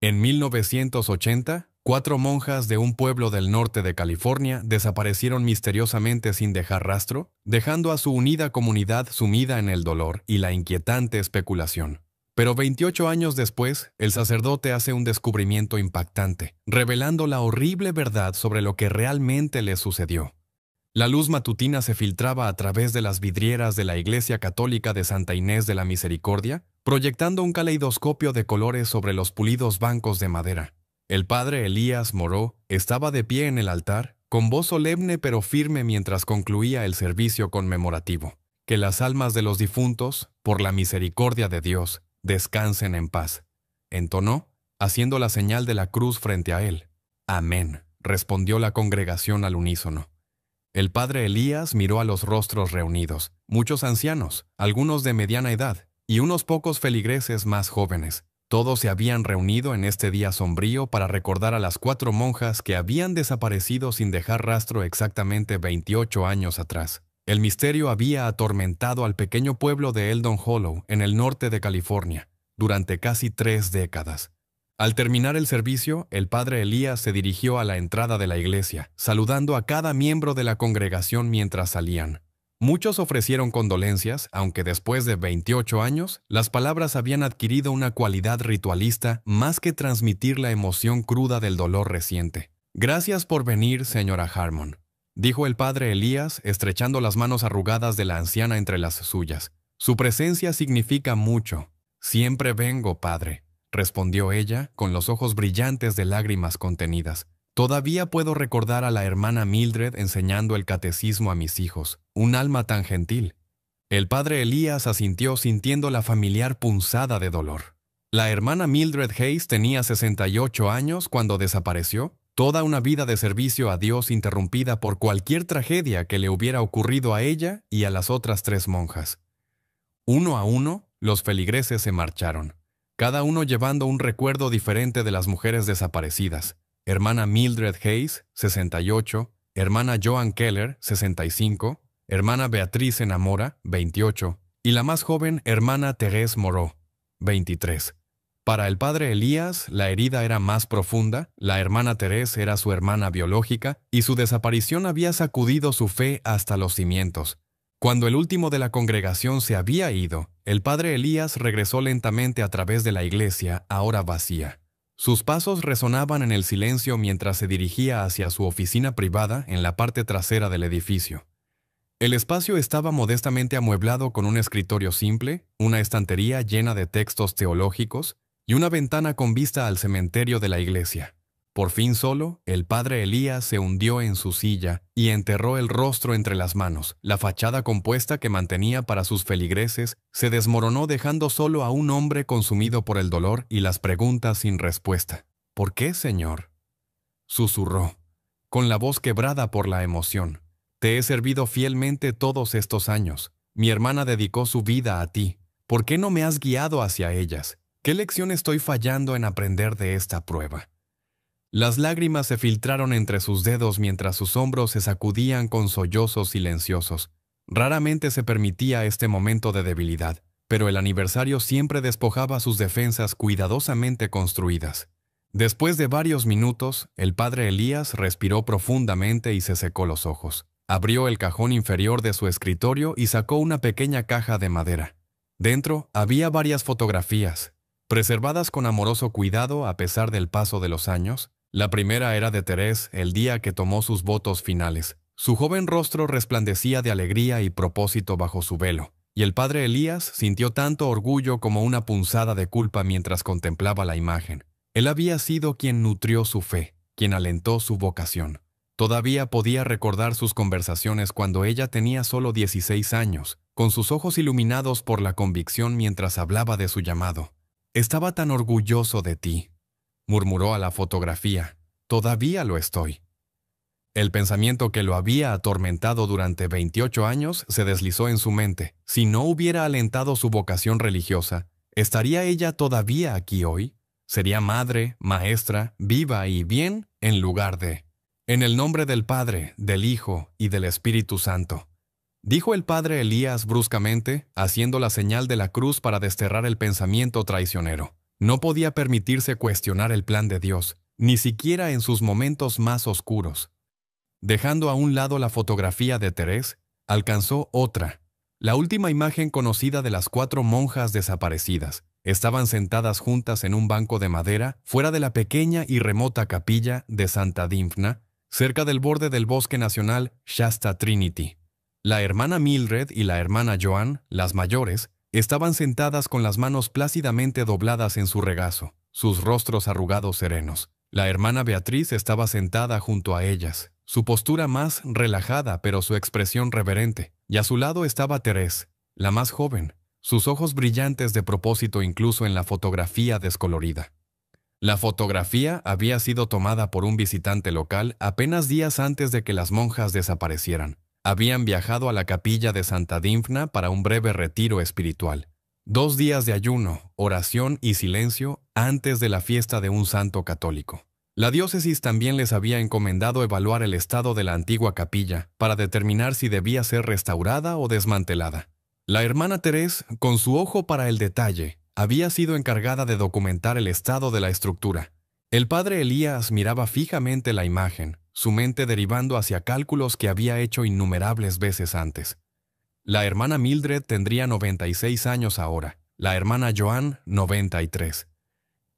En 1980, 4 monjas de un pueblo del norte de California desaparecieron misteriosamente sin dejar rastro, dejando a su unida comunidad sumida en el dolor y la inquietante especulación. Pero 28 años después, el sacerdote hace un descubrimiento impactante, revelando la horrible verdad sobre lo que realmente le sucedió. La luz matutina se filtraba a través de las vidrieras de la Iglesia Católica de Santa Inés de la Misericordia, proyectando un caleidoscopio de colores sobre los pulidos bancos de madera. El padre Elías Moreau estaba de pie en el altar, con voz solemne pero firme mientras concluía el servicio conmemorativo. Que las almas de los difuntos, por la misericordia de Dios, descansen en paz. Entonó, haciendo la señal de la cruz frente a él. Amén, respondió la congregación al unísono. El padre Elías miró a los rostros reunidos, muchos ancianos, algunos de mediana edad, y unos pocos feligreses más jóvenes. Todos se habían reunido en este día sombrío para recordar a las 4 monjas que habían desaparecido sin dejar rastro exactamente 28 años atrás. El misterio había atormentado al pequeño pueblo de Eldon Hollow, en el norte de California, durante casi 3 décadas. Al terminar el servicio, el padre Elías se dirigió a la entrada de la iglesia, saludando a cada miembro de la congregación mientras salían. Muchos ofrecieron condolencias, aunque después de 28 años, las palabras habían adquirido una cualidad ritualista más que transmitir la emoción cruda del dolor reciente. «Gracias por venir, señora Harmon», dijo el padre Elías, estrechando las manos arrugadas de la anciana entre las suyas. «Su presencia significa mucho». «Siempre vengo, padre», respondió ella, con los ojos brillantes de lágrimas contenidas. «Todavía puedo recordar a la hermana Mildred enseñando el catecismo a mis hijos. Un alma tan gentil». El padre Elías asintió sintiendo la familiar punzada de dolor. La hermana Mildred Hayes tenía 68 años cuando desapareció, toda una vida de servicio a Dios interrumpida por cualquier tragedia que le hubiera ocurrido a ella y a las otras 3 monjas. Uno a uno, los feligreses se marcharon, cada uno llevando un recuerdo diferente de las mujeres desaparecidas. Hermana Mildred Hayes, 68, hermana Joan Keller, 65, hermana Beatriz Enamora, 28, y la más joven, hermana Thérèse Moreau, 23. Para el padre Elías, la herida era más profunda, la hermana Thérèse era su hermana biológica, y su desaparición había sacudido su fe hasta los cimientos. Cuando el último de la congregación se había ido, el padre Elías regresó lentamente a través de la iglesia, ahora vacía. Sus pasos resonaban en el silencio mientras se dirigía hacia su oficina privada en la parte trasera del edificio. El espacio estaba modestamente amueblado con un escritorio simple, una estantería llena de textos teológicos y una ventana con vista al cementerio de la iglesia. Por fin solo, el padre Elías se hundió en su silla y enterró el rostro entre las manos. La fachada compuesta que mantenía para sus feligreses se desmoronó dejando solo a un hombre consumido por el dolor y las preguntas sin respuesta. «¿Por qué, Señor?», susurró, con la voz quebrada por la emoción. «Te he servido fielmente todos estos años. Mi hermana dedicó su vida a ti. ¿Por qué no me has guiado hacia ellas? ¿Qué lección estoy fallando en aprender de esta prueba?». Las lágrimas se filtraron entre sus dedos mientras sus hombros se sacudían con sollozos silenciosos. Raramente se permitía este momento de debilidad, pero el aniversario siempre despojaba sus defensas cuidadosamente construidas. Después de varios minutos, el padre Elías respiró profundamente y se secó los ojos. Abrió el cajón inferior de su escritorio y sacó una pequeña caja de madera. Dentro había varias fotografías, preservadas con amoroso cuidado a pesar del paso de los años. La primera era de Thérèse el día que tomó sus votos finales. Su joven rostro resplandecía de alegría y propósito bajo su velo, y el padre Elías sintió tanto orgullo como una punzada de culpa mientras contemplaba la imagen. Él había sido quien nutrió su fe, quien alentó su vocación. Todavía podía recordar sus conversaciones cuando ella tenía solo 16 años, con sus ojos iluminados por la convicción mientras hablaba de su llamado. «Estaba tan orgulloso de ti», murmuró a la fotografía. «Todavía lo estoy». El pensamiento que lo había atormentado durante 28 años se deslizó en su mente. Si no hubiera alentado su vocación religiosa, ¿estaría ella todavía aquí hoy? Sería madre, maestra, viva y bien, en lugar de... «En el nombre del Padre, del Hijo y del Espíritu Santo», dijo el padre Elías bruscamente, haciendo la señal de la cruz para desterrar el pensamiento traicionero. No podía permitirse cuestionar el plan de Dios, ni siquiera en sus momentos más oscuros. Dejando a un lado la fotografía de Thérèse, alcanzó otra, la última imagen conocida de las 4 monjas desaparecidas. Estaban sentadas juntas en un banco de madera fuera de la pequeña y remota capilla de Santa Dymphna, cerca del borde del bosque nacional Shasta Trinity. La hermana Mildred y la hermana Joan, las mayores, estaban sentadas con las manos plácidamente dobladas en su regazo, sus rostros arrugados serenos. La hermana Beatriz estaba sentada junto a ellas, su postura más relajada pero su expresión reverente, y a su lado estaba Thérèse, la más joven, sus ojos brillantes de propósito incluso en la fotografía descolorida. La fotografía había sido tomada por un visitante local apenas días antes de que las monjas desaparecieran. Habían viajado a la capilla de Santa Dymphna para un breve retiro espiritual. 2 días de ayuno, oración y silencio antes de la fiesta de un santo católico. La diócesis también les había encomendado evaluar el estado de la antigua capilla para determinar si debía ser restaurada o desmantelada. La hermana Thérèse, con su ojo para el detalle, había sido encargada de documentar el estado de la estructura. El padre Elías miraba fijamente la imagen, su mente derivando hacia cálculos que había hecho innumerables veces antes. La hermana Mildred tendría 96 años ahora, la hermana Joan 93.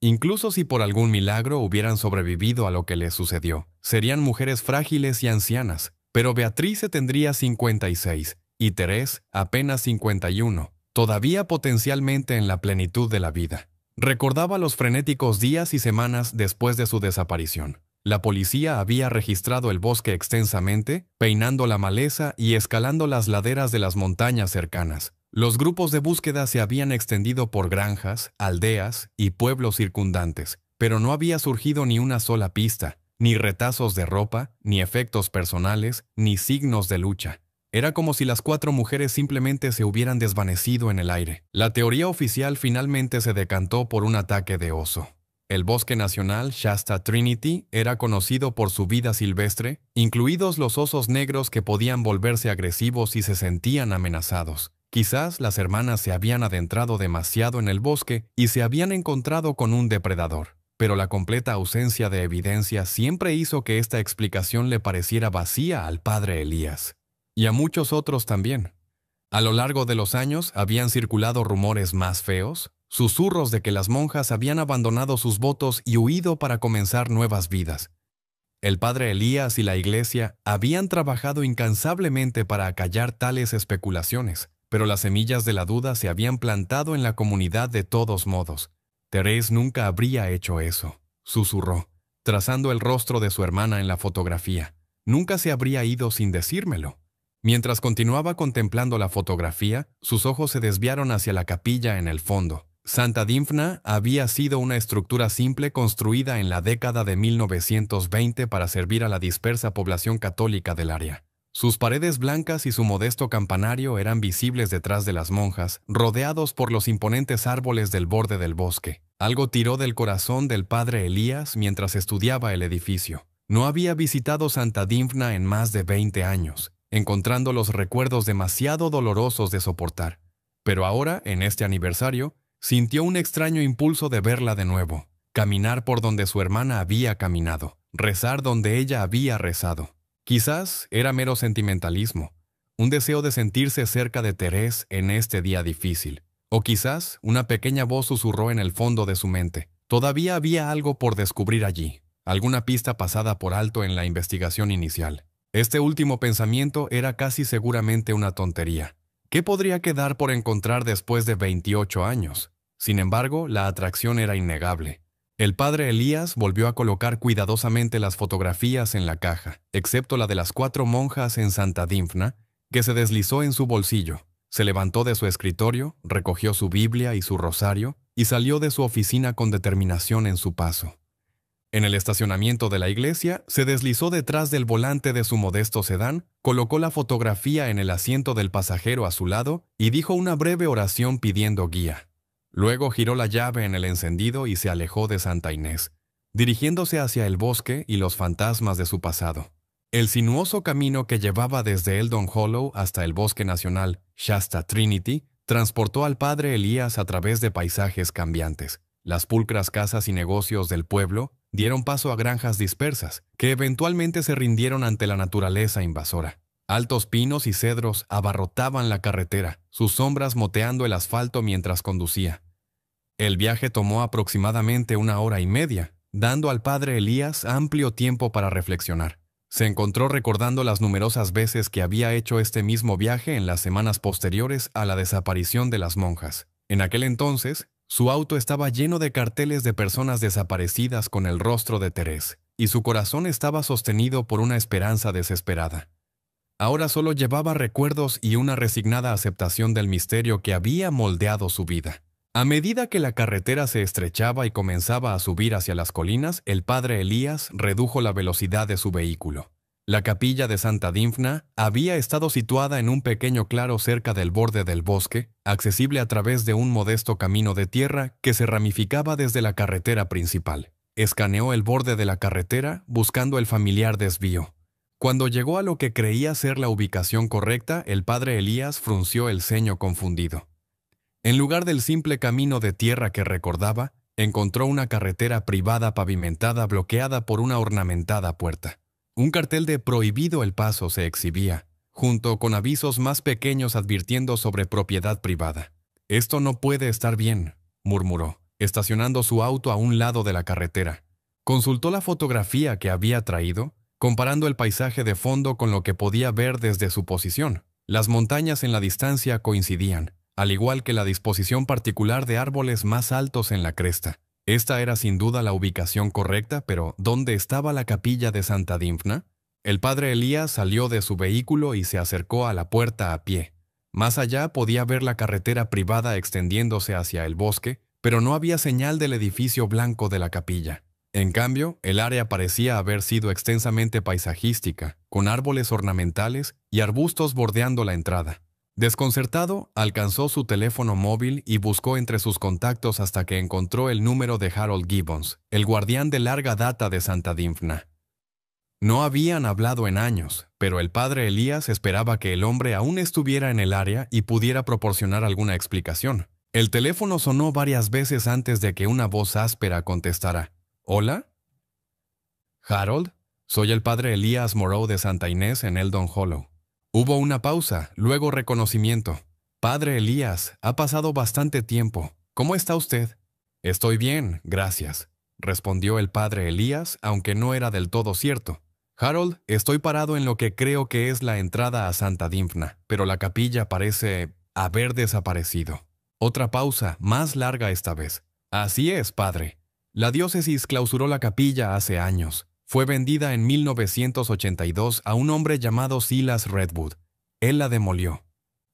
Incluso si por algún milagro hubieran sobrevivido a lo que les sucedió, serían mujeres frágiles y ancianas, pero Beatrice tendría 56 y Thérèse apenas 51, todavía potencialmente en la plenitud de la vida. Recordaba los frenéticos días y semanas después de su desaparición. La policía había registrado el bosque extensamente, peinando la maleza y escalando las laderas de las montañas cercanas. Los grupos de búsqueda se habían extendido por granjas, aldeas y pueblos circundantes, pero no había surgido ni una sola pista, ni retazos de ropa, ni efectos personales, ni signos de lucha. Era como si las 4 mujeres simplemente se hubieran desvanecido en el aire. La teoría oficial finalmente se decantó por un ataque de oso. El bosque nacional Shasta Trinity era conocido por su vida silvestre, incluidos los osos negros que podían volverse agresivos si se sentían amenazados. Quizás las hermanas se habían adentrado demasiado en el bosque y se habían encontrado con un depredador, pero la completa ausencia de evidencia siempre hizo que esta explicación le pareciera vacía al padre Elías. Y a muchos otros también. A lo largo de los años habían circulado rumores más feos, susurros de que las monjas habían abandonado sus votos y huido para comenzar nuevas vidas. El padre Elías y la iglesia habían trabajado incansablemente para acallar tales especulaciones, pero las semillas de la duda se habían plantado en la comunidad de todos modos. Thérèse nunca habría hecho eso, susurró, trazando el rostro de su hermana en la fotografía. Nunca se habría ido sin decírmelo. Mientras continuaba contemplando la fotografía, sus ojos se desviaron hacia la capilla en el fondo. Santa Dymphna había sido una estructura simple construida en la década de 1920 para servir a la dispersa población católica del área. Sus paredes blancas y su modesto campanario eran visibles detrás de las monjas, rodeados por los imponentes árboles del borde del bosque. Algo tiró del corazón del padre Elías mientras estudiaba el edificio. No había visitado Santa Dymphna en más de 20 años, encontrando los recuerdos demasiado dolorosos de soportar. Pero ahora, en este aniversario, sintió un extraño impulso de verla de nuevo, caminar por donde su hermana había caminado, rezar donde ella había rezado. Quizás era mero sentimentalismo, un deseo de sentirse cerca de Thérèse en este día difícil. O quizás una pequeña voz susurró en el fondo de su mente. Todavía había algo por descubrir allí, alguna pista pasada por alto en la investigación inicial. Este último pensamiento era casi seguramente una tontería. ¿Qué podría quedar por encontrar después de 28 años? Sin embargo, la atracción era innegable. El padre Elías volvió a colocar cuidadosamente las fotografías en la caja, excepto la de las 4 monjas en Santa Dymphna, que se deslizó en su bolsillo. Se levantó de su escritorio, recogió su Biblia y su rosario, y salió de su oficina con determinación en su paso. En el estacionamiento de la iglesia, se deslizó detrás del volante de su modesto sedán, colocó la fotografía en el asiento del pasajero a su lado y dijo una breve oración pidiendo guía. Luego giró la llave en el encendido y se alejó de Santa Inés, dirigiéndose hacia el bosque y los fantasmas de su pasado. El sinuoso camino que llevaba desde Eldon Hollow hasta el bosque nacional Shasta Trinity transportó al padre Elías a través de paisajes cambiantes. Las pulcras casas y negocios del pueblo dieron paso a granjas dispersas, que eventualmente se rindieron ante la naturaleza invasora. Altos pinos y cedros abarrotaban la carretera, sus sombras moteando el asfalto mientras conducía. El viaje tomó aproximadamente 1 hora y media, dando al padre Elías amplio tiempo para reflexionar. Se encontró recordando las numerosas veces que había hecho este mismo viaje en las semanas posteriores a la desaparición de las monjas. En aquel entonces, su auto estaba lleno de carteles de personas desaparecidas con el rostro de Thérèse, y su corazón estaba sostenido por una esperanza desesperada. Ahora solo llevaba recuerdos y una resignada aceptación del misterio que había moldeado su vida. A medida que la carretera se estrechaba y comenzaba a subir hacia las colinas, el padre Elías redujo la velocidad de su vehículo. La capilla de Santa Dymphna había estado situada en un pequeño claro cerca del borde del bosque, accesible a través de un modesto camino de tierra que se ramificaba desde la carretera principal. Escaneó el borde de la carretera buscando el familiar desvío. Cuando llegó a lo que creía ser la ubicación correcta, el padre Elías frunció el ceño confundido. En lugar del simple camino de tierra que recordaba, encontró una carretera privada pavimentada bloqueada por una ornamentada puerta. Un cartel de prohibido el paso se exhibía, junto con avisos más pequeños advirtiendo sobre propiedad privada. «Esto no puede estar bien», murmuró, estacionando su auto a un lado de la carretera. Consultó la fotografía que había traído, comparando el paisaje de fondo con lo que podía ver desde su posición. Las montañas en la distancia coincidían, al igual que la disposición particular de árboles más altos en la cresta. Esta era sin duda la ubicación correcta, pero ¿dónde estaba la capilla de Santa Dymphna? El padre Elías salió de su vehículo y se acercó a la puerta a pie. Más allá podía ver la carretera privada extendiéndose hacia el bosque, pero no había señal del edificio blanco de la capilla. En cambio, el área parecía haber sido extensamente paisajística, con árboles ornamentales y arbustos bordeando la entrada. Desconcertado, alcanzó su teléfono móvil y buscó entre sus contactos hasta que encontró el número de Harold Gibbons, el guardián de larga data de Santa Dymphna. No habían hablado en años, pero el padre Elías esperaba que el hombre aún estuviera en el área y pudiera proporcionar alguna explicación. El teléfono sonó varias veces antes de que una voz áspera contestara. «¿Hola?» «Harold, soy el padre Elías Moreau de Santa Inés en Eldon Hollow». Hubo una pausa, luego reconocimiento. «Padre Elías, ha pasado bastante tiempo. ¿Cómo está usted?» «Estoy bien, gracias», respondió el padre Elías, aunque no era del todo cierto. «Harold, estoy parado en lo que creo que es la entrada a Santa Dymphna, pero la capilla parece haber desaparecido». Otra pausa, más larga esta vez. «Así es, padre. La diócesis clausuró la capilla hace años. Fue vendida en 1982 a un hombre llamado Silas Redwood. Él la demolió».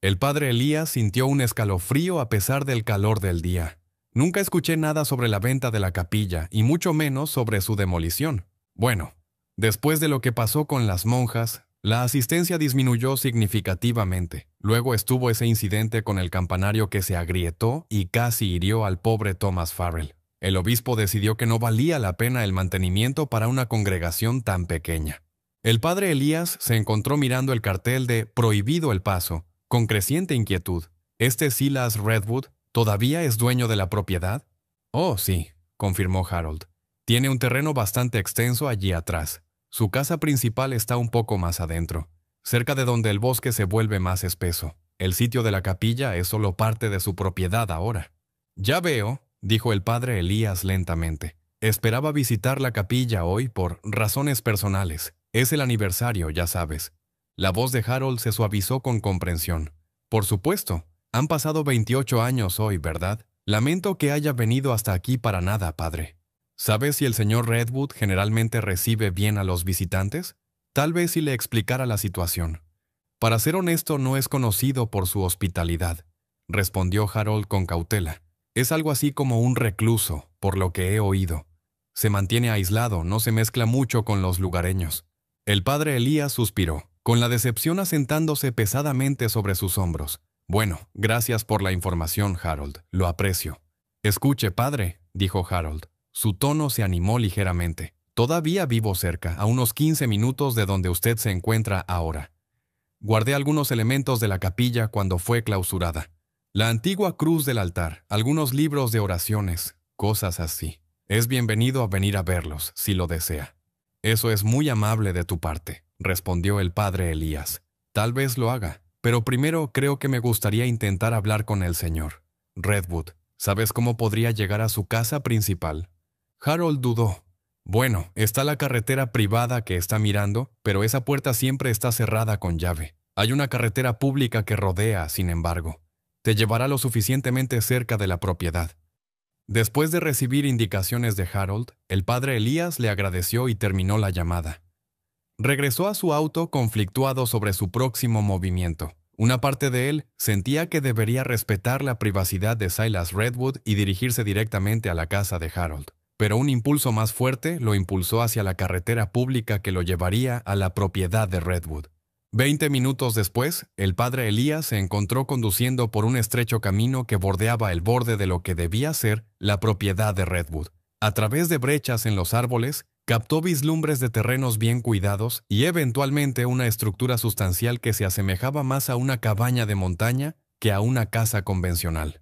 El padre Elías sintió un escalofrío a pesar del calor del día. «Nunca escuché nada sobre la venta de la capilla, y mucho menos sobre su demolición. Bueno, después de lo que pasó con las monjas, la asistencia disminuyó significativamente. Luego estuvo ese incidente con el campanario que se agrietó y casi hirió al pobre Thomas Farrell. El obispo decidió que no valía la pena el mantenimiento para una congregación tan pequeña». El padre Elías se encontró mirando el cartel de «Prohibido el paso», con creciente inquietud. «¿Este Silas Redwood todavía es dueño de la propiedad?» «Oh, sí», confirmó Harold. «Tiene un terreno bastante extenso allí atrás. Su casa principal está un poco más adentro, cerca de donde el bosque se vuelve más espeso. El sitio de la capilla es solo parte de su propiedad ahora». «Ya veo», dijo el padre Elías lentamente. «Esperaba visitar la capilla hoy por razones personales. Es el aniversario, ya sabes». La voz de Harold se suavizó con comprensión. «Por supuesto. Han pasado 28 años hoy, ¿verdad? Lamento que haya venido hasta aquí para nada, padre. ¿Sabes si el señor Redwood generalmente recibe bien a los visitantes? Tal vez si le explicara la situación». «Para ser honesto, no es conocido por su hospitalidad», respondió Harold con cautela. «Es algo así como un recluso, por lo que he oído. Se mantiene aislado, no se mezcla mucho con los lugareños». El padre Elías suspiró, con la decepción asentándose pesadamente sobre sus hombros. «Bueno, gracias por la información, Harold. Lo aprecio». «Escuche, padre», dijo Harold. Su tono se animó ligeramente. «Todavía vivo cerca, a unos 15 minutos de donde usted se encuentra ahora. Guardé algunos elementos de la capilla cuando fue clausurada. La antigua cruz del altar, algunos libros de oraciones, cosas así. Es bienvenido a venir a verlos, si lo desea. Eso es muy amable de tu parte, respondió el padre Elías. Tal vez lo haga, pero primero creo que me gustaría intentar hablar con el señor. Redwood, ¿sabes cómo podría llegar a su casa principal? Harold dudó. Bueno, está la carretera privada que está mirando, pero esa puerta siempre está cerrada con llave. Hay una carretera pública que rodea, sin embargo. Te llevará lo suficientemente cerca de la propiedad. Después de recibir indicaciones de Harold, el padre Elías le agradeció y terminó la llamada. Regresó a su auto conflictuado sobre su próximo movimiento. Una parte de él sentía que debería respetar la privacidad de Silas Redwood y dirigirse directamente a la casa de Harold. Pero un impulso más fuerte lo impulsó hacia la carretera pública que lo llevaría a la propiedad de Redwood. 20 minutos después, el padre Elías se encontró conduciendo por un estrecho camino que bordeaba el borde de lo que debía ser la propiedad de Redwood. A través de brechas en los árboles, captó vislumbres de terrenos bien cuidados y eventualmente una estructura sustancial que se asemejaba más a una cabaña de montaña que a una casa convencional.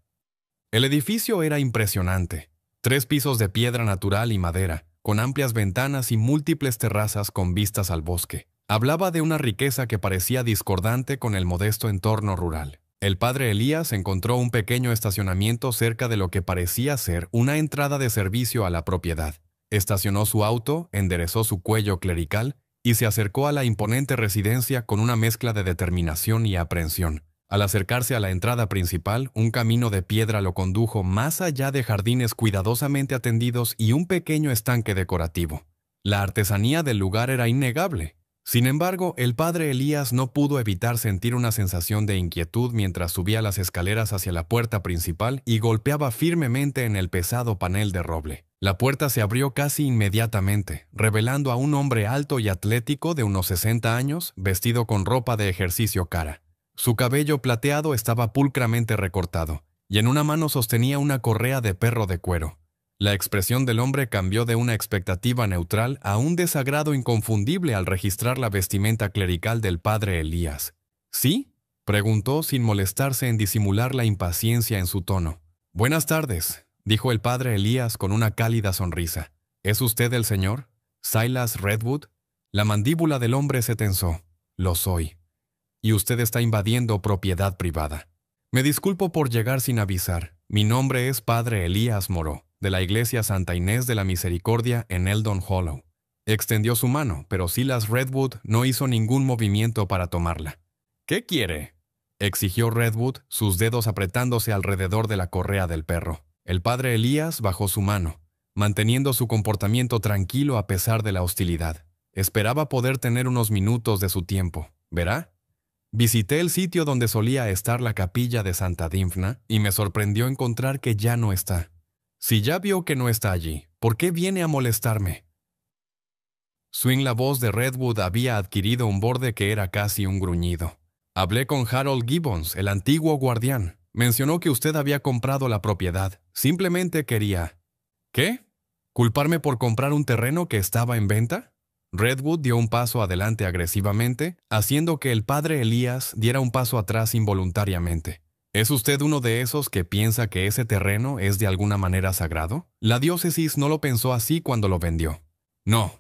El edificio era impresionante. 3 pisos de piedra natural y madera, con amplias ventanas y múltiples terrazas con vistas al bosque. Hablaba de una riqueza que parecía discordante con el modesto entorno rural. El padre Elías encontró un pequeño estacionamiento cerca de lo que parecía ser una entrada de servicio a la propiedad. Estacionó su auto, enderezó su cuello clerical y se acercó a la imponente residencia con una mezcla de determinación y aprensión. Al acercarse a la entrada principal, un camino de piedra lo condujo más allá de jardines cuidadosamente atendidos y un pequeño estanque decorativo. La artesanía del lugar era innegable. Sin embargo, el padre Elías no pudo evitar sentir una sensación de inquietud mientras subía las escaleras hacia la puerta principal y golpeaba firmemente en el pesado panel de roble. La puerta se abrió casi inmediatamente, revelando a un hombre alto y atlético de unos 60 años, vestido con ropa de ejercicio cara. Su cabello plateado estaba pulcramente recortado, y en una mano sostenía una correa de perro de cuero. La expresión del hombre cambió de una expectativa neutral a un desagrado inconfundible al registrar la vestimenta clerical del padre Elías. ¿Sí?, preguntó sin molestarse en disimular la impaciencia en su tono. «Buenas tardes», dijo el padre Elías con una cálida sonrisa. «¿Es usted el señor? ¿Silas Redwood?» La mandíbula del hombre se tensó. «Lo soy. Y usted está invadiendo propiedad privada. Me disculpo por llegar sin avisar. Mi nombre es padre Elías Moreau, de la iglesia Santa Inés de la Misericordia en Eldon Hollow». Extendió su mano, pero Silas Redwood no hizo ningún movimiento para tomarla. «¿Qué quiere?», exigió Redwood, sus dedos apretándose alrededor de la correa del perro. El padre Elías bajó su mano, manteniendo su comportamiento tranquilo a pesar de la hostilidad. Esperaba poder tener unos minutos de su tiempo. ¿Verá? Visité el sitio donde solía estar la capilla de Santa Dymphna y me sorprendió encontrar que ya no está. Si ya vio que no está allí, ¿por qué viene a molestarme? La voz de Redwood había adquirido un borde que era casi un gruñido. Hablé con Harold Gibbons, el antiguo guardián. Mencionó que usted había comprado la propiedad. Simplemente quería... ¿Qué? ¿Culparme por comprar un terreno que estaba en venta? Redwood dio un paso adelante agresivamente, haciendo que el padre Elías diera un paso atrás involuntariamente. ¿Es usted uno de esos que piensa que ese terreno es de alguna manera sagrado? La diócesis no lo pensó así cuando lo vendió. No,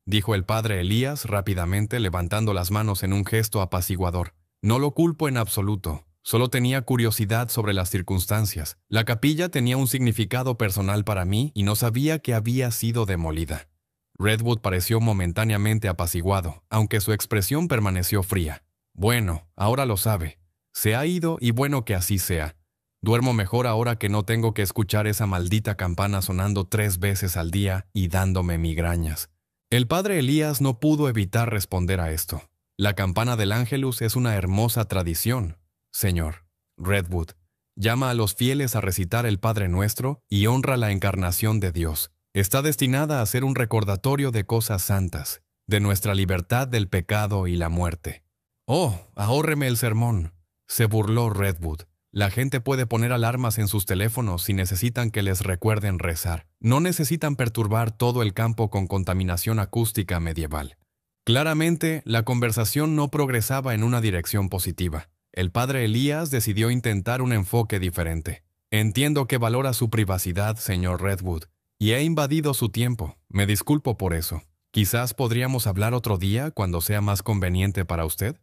dijo el padre Elías rápidamente levantando las manos en un gesto apaciguador. No lo culpo en absoluto. Solo tenía curiosidad sobre las circunstancias. La capilla tenía un significado personal para mí y no sabía que había sido demolida. Redwood pareció momentáneamente apaciguado, aunque su expresión permaneció fría. Bueno, ahora lo sabe. Se ha ido y bueno que así sea. Duermo mejor ahora que no tengo que escuchar esa maldita campana sonando 3 veces al día y dándome migrañas. El padre Elías no pudo evitar responder a esto. La campana del Ángelus es una hermosa tradición, señor. Redwood llama a los fieles a recitar el Padre Nuestro y honra la encarnación de Dios. Está destinada a ser un recordatorio de cosas santas, de nuestra libertad del pecado y la muerte. «Oh, ahórreme el sermón», se burló Redwood. «La gente puede poner alarmas en sus teléfonos si necesitan que les recuerden rezar. No necesitan perturbar todo el campo con contaminación acústica medieval». Claramente, la conversación no progresaba en una dirección positiva. El padre Elías decidió intentar un enfoque diferente. Entiendo que valora su privacidad, señor Redwood, y he invadido su tiempo. Me disculpo por eso. Quizás podríamos hablar otro día cuando sea más conveniente para usted.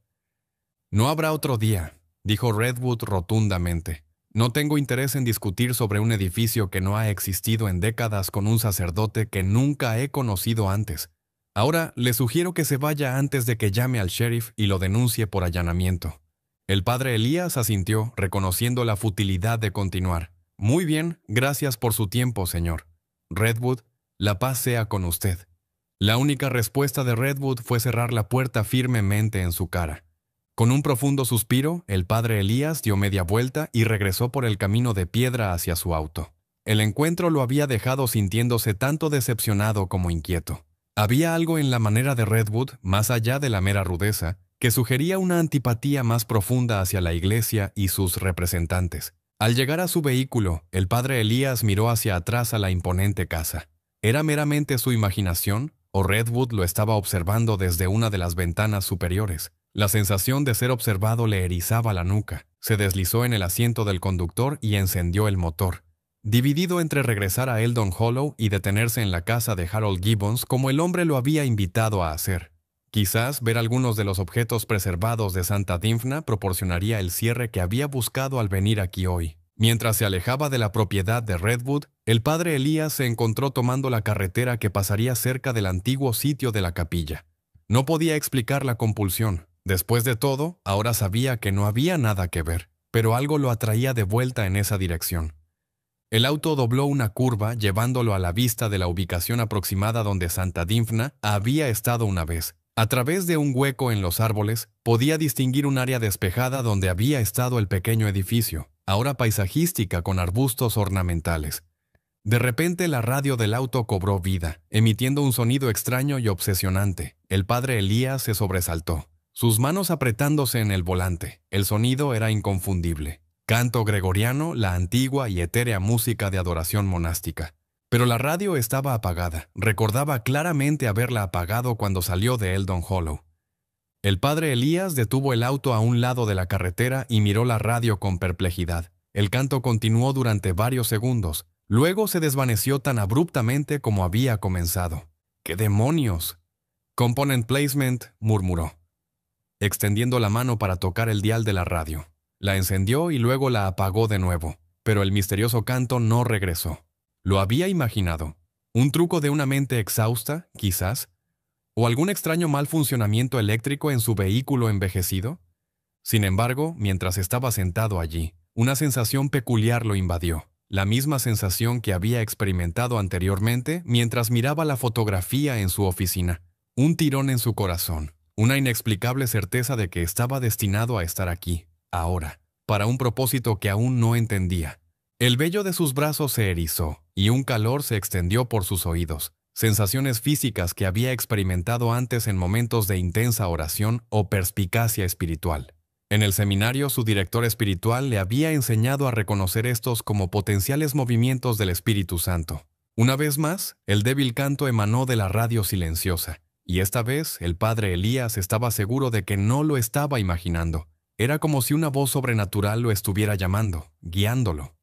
No habrá otro día, dijo Redwood rotundamente. No tengo interés en discutir sobre un edificio que no ha existido en décadas con un sacerdote que nunca he conocido antes. Ahora le sugiero que se vaya antes de que llame al sheriff y lo denuncie por allanamiento. El padre Elías asintió, reconociendo la futilidad de continuar. Muy bien, gracias por su tiempo, señor. Redwood, la paz sea con usted. La única respuesta de Redwood fue cerrar la puerta firmemente en su cara. Con un profundo suspiro, el padre Elías dio media vuelta y regresó por el camino de piedra hacia su auto. El encuentro lo había dejado sintiéndose tanto decepcionado como inquieto. Había algo en la manera de Redwood, más allá de la mera rudeza, que sugería una antipatía más profunda hacia la iglesia y sus representantes. Al llegar a su vehículo, el padre Elías miró hacia atrás a la imponente casa. ¿Era meramente su imaginación, o Redwood lo estaba observando desde una de las ventanas superiores? La sensación de ser observado le erizaba la nuca. Se deslizó en el asiento del conductor y encendió el motor. Dividido entre regresar a Eldon Hollow y detenerse en la casa de Harold Gibbons como el hombre lo había invitado a hacer. Quizás ver algunos de los objetos preservados de Santa Dymphna proporcionaría el cierre que había buscado al venir aquí hoy. Mientras se alejaba de la propiedad de Redwood, el padre Elías se encontró tomando la carretera que pasaría cerca del antiguo sitio de la capilla. No podía explicar la compulsión. Después de todo, ahora sabía que no había nada que ver, pero algo lo atraía de vuelta en esa dirección. El auto dobló una curva llevándolo a la vista de la ubicación aproximada donde Santa Dymphna había estado una vez. A través de un hueco en los árboles, podía distinguir un área despejada donde había estado el pequeño edificio, ahora paisajística con arbustos ornamentales. De repente la radio del auto cobró vida, emitiendo un sonido extraño y obsesionante. El padre Elías se sobresaltó, sus manos apretándose en el volante. El sonido era inconfundible. Canto gregoriano, la antigua y etérea música de adoración monástica. Pero la radio estaba apagada. Recordaba claramente haberla apagado cuando salió de Eldon Hollow. El padre Elías detuvo el auto a un lado de la carretera y miró la radio con perplejidad. El canto continuó durante varios segundos. Luego se desvaneció tan abruptamente como había comenzado. ¡Qué demonios! Component placement, murmuró, extendiendo la mano para tocar el dial de la radio. La encendió y luego la apagó de nuevo, pero el misterioso canto no regresó. ¿Lo había imaginado? ¿Un truco de una mente exhausta, quizás? ¿O algún extraño mal funcionamiento eléctrico en su vehículo envejecido? Sin embargo, mientras estaba sentado allí, una sensación peculiar lo invadió. La misma sensación que había experimentado anteriormente mientras miraba la fotografía en su oficina. Un tirón en su corazón, una inexplicable certeza de que estaba destinado a estar aquí, ahora, para un propósito que aún no entendía. El vello de sus brazos se erizó y un calor se extendió por sus oídos, sensaciones físicas que había experimentado antes en momentos de intensa oración o perspicacia espiritual. En el seminario, su director espiritual le había enseñado a reconocer estos como potenciales movimientos del Espíritu Santo. Una vez más, el débil canto emanó de la radio silenciosa, y esta vez el padre Elías estaba seguro de que no lo estaba imaginando. Era como si una voz sobrenatural lo estuviera llamando, guiándolo.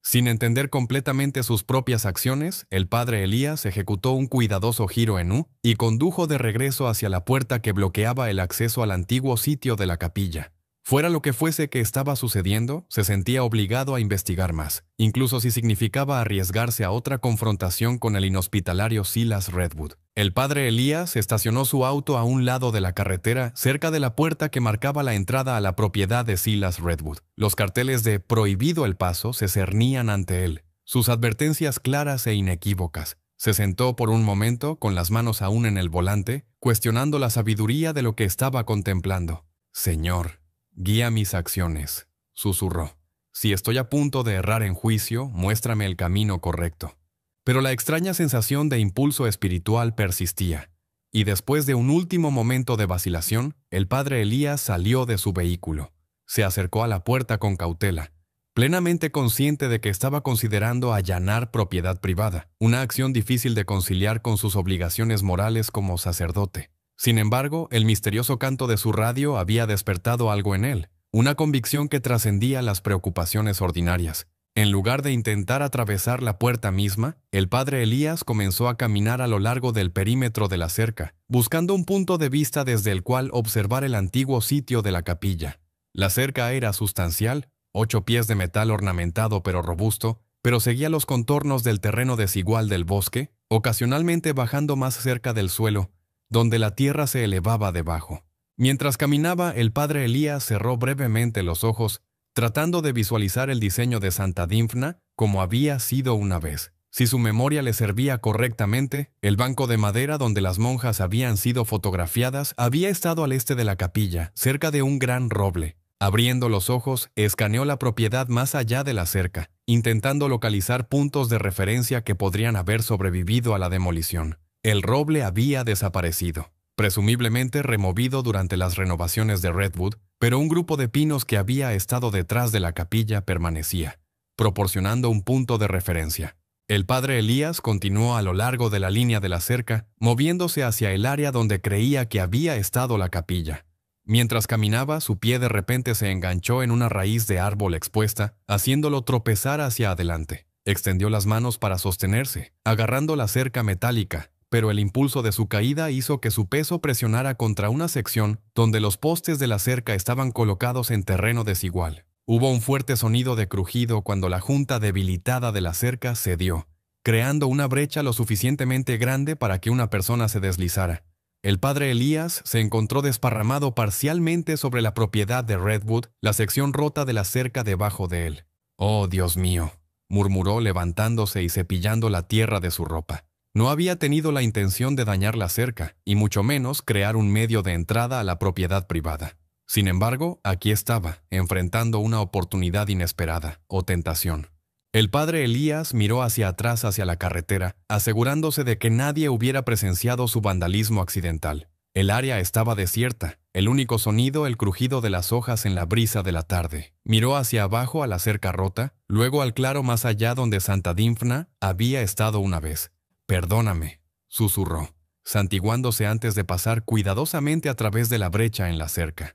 Sin entender completamente sus propias acciones, el padre Elías ejecutó un cuidadoso giro en U y condujo de regreso hacia la puerta que bloqueaba el acceso al antiguo sitio de la capilla. Fuera lo que fuese que estaba sucediendo, se sentía obligado a investigar más, incluso si significaba arriesgarse a otra confrontación con el inhospitalario Silas Redwood. El padre Elías estacionó su auto a un lado de la carretera, cerca de la puerta que marcaba la entrada a la propiedad de Silas Redwood. Los carteles de «Prohibido el paso» se cernían ante él, sus advertencias claras e inequívocas. Se sentó por un momento, con las manos aún en el volante, cuestionando la sabiduría de lo que estaba contemplando. «Señor, guía mis acciones», susurró. «Si estoy a punto de errar en juicio, muéstrame el camino correcto». Pero la extraña sensación de impulso espiritual persistía, y después de un último momento de vacilación, el padre Elías salió de su vehículo. Se acercó a la puerta con cautela, plenamente consciente de que estaba considerando allanar propiedad privada, una acción difícil de conciliar con sus obligaciones morales como sacerdote. Sin embargo, el misterioso canto de su radio había despertado algo en él, una convicción que trascendía las preocupaciones ordinarias. En lugar de intentar atravesar la puerta misma, el padre Elías comenzó a caminar a lo largo del perímetro de la cerca, buscando un punto de vista desde el cual observar el antiguo sitio de la capilla. La cerca era sustancial, 8 pies de metal ornamentado pero robusto, pero seguía los contornos del terreno desigual del bosque, ocasionalmente bajando más cerca del suelo, donde la tierra se elevaba debajo. Mientras caminaba, el padre Elías cerró brevemente los ojos, tratando de visualizar el diseño de Santa Dymphna como había sido una vez. Si su memoria le servía correctamente, el banco de madera donde las monjas habían sido fotografiadas había estado al este de la capilla, cerca de un gran roble. Abriendo los ojos, escaneó la propiedad más allá de la cerca, intentando localizar puntos de referencia que podrían haber sobrevivido a la demolición. El roble había desaparecido, presumiblemente removido durante las renovaciones de Redwood, pero un grupo de pinos que había estado detrás de la capilla permanecía, proporcionando un punto de referencia. El padre Elías continuó a lo largo de la línea de la cerca, moviéndose hacia el área donde creía que había estado la capilla. Mientras caminaba, su pie de repente se enganchó en una raíz de árbol expuesta, haciéndolo tropezar hacia adelante. Extendió las manos para sostenerse, agarrando la cerca metálica, pero el impulso de su caída hizo que su peso presionara contra una sección donde los postes de la cerca estaban colocados en terreno desigual. Hubo un fuerte sonido de crujido cuando la junta debilitada de la cerca cedió, creando una brecha lo suficientemente grande para que una persona se deslizara. El padre Elías se encontró desparramado parcialmente sobre la propiedad de Redwood, la sección rota de la cerca debajo de él. «Oh, Dios mío», murmuró levantándose y cepillando la tierra de su ropa. No había tenido la intención de dañar la cerca, y mucho menos crear un medio de entrada a la propiedad privada. Sin embargo, aquí estaba, enfrentando una oportunidad inesperada, o tentación. El padre Elías miró hacia atrás hacia la carretera, asegurándose de que nadie hubiera presenciado su vandalismo accidental. El área estaba desierta, el único sonido el crujido de las hojas en la brisa de la tarde. Miró hacia abajo a la cerca rota, luego al claro más allá donde Santa Dymphna había estado una vez. «Perdóname», susurró, santiguándose antes de pasar cuidadosamente a través de la brecha en la cerca.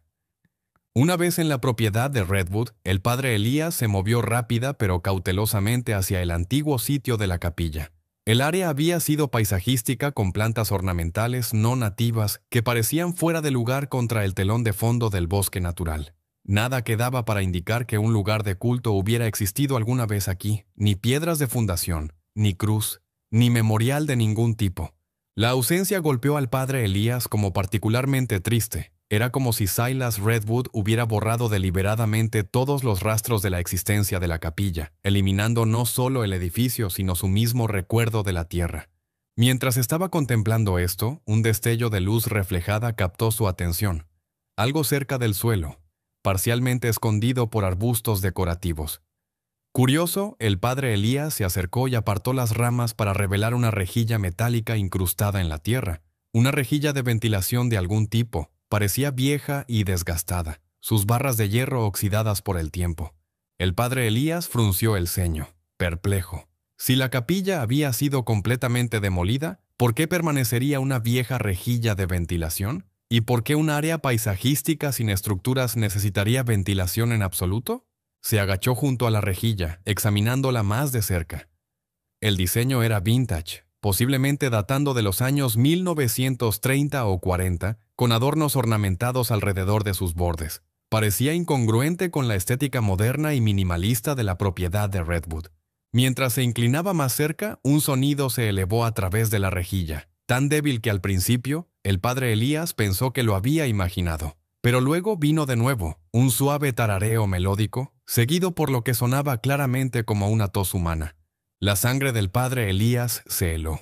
Una vez en la propiedad de Redwood, el padre Elías se movió rápida pero cautelosamente hacia el antiguo sitio de la capilla. El área había sido paisajística con plantas ornamentales no nativas que parecían fuera de lugar contra el telón de fondo del bosque natural. Nada quedaba para indicar que un lugar de culto hubiera existido alguna vez aquí, ni piedras de fundación, ni cruz, ni memorial de ningún tipo. La ausencia golpeó al padre Elías como particularmente triste. Era como si Silas Redwood hubiera borrado deliberadamente todos los rastros de la existencia de la capilla, eliminando no solo el edificio, sino su mismo recuerdo de la tierra. Mientras estaba contemplando esto, un destello de luz reflejada captó su atención. Algo cerca del suelo, parcialmente escondido por arbustos decorativos. Curioso, el padre Elías se acercó y apartó las ramas para revelar una rejilla metálica incrustada en la tierra. Una rejilla de ventilación de algún tipo. Parecía vieja y desgastada, sus barras de hierro oxidadas por el tiempo. El padre Elías frunció el ceño, perplejo. Si la capilla había sido completamente demolida, ¿por qué permanecería una vieja rejilla de ventilación? ¿Y por qué un área paisajística sin estructuras necesitaría ventilación en absoluto? Se agachó junto a la rejilla, examinándola más de cerca. El diseño era vintage, posiblemente datando de los años 1930 o 40, con adornos ornamentados alrededor de sus bordes. Parecía incongruente con la estética moderna y minimalista de la propiedad de Redwood. Mientras se inclinaba más cerca, un sonido se elevó a través de la rejilla, tan débil que al principio, el padre Elías pensó que lo había imaginado. Pero luego vino de nuevo, un suave tarareo melódico, seguido por lo que sonaba claramente como una tos humana. La sangre del padre Elías se heló.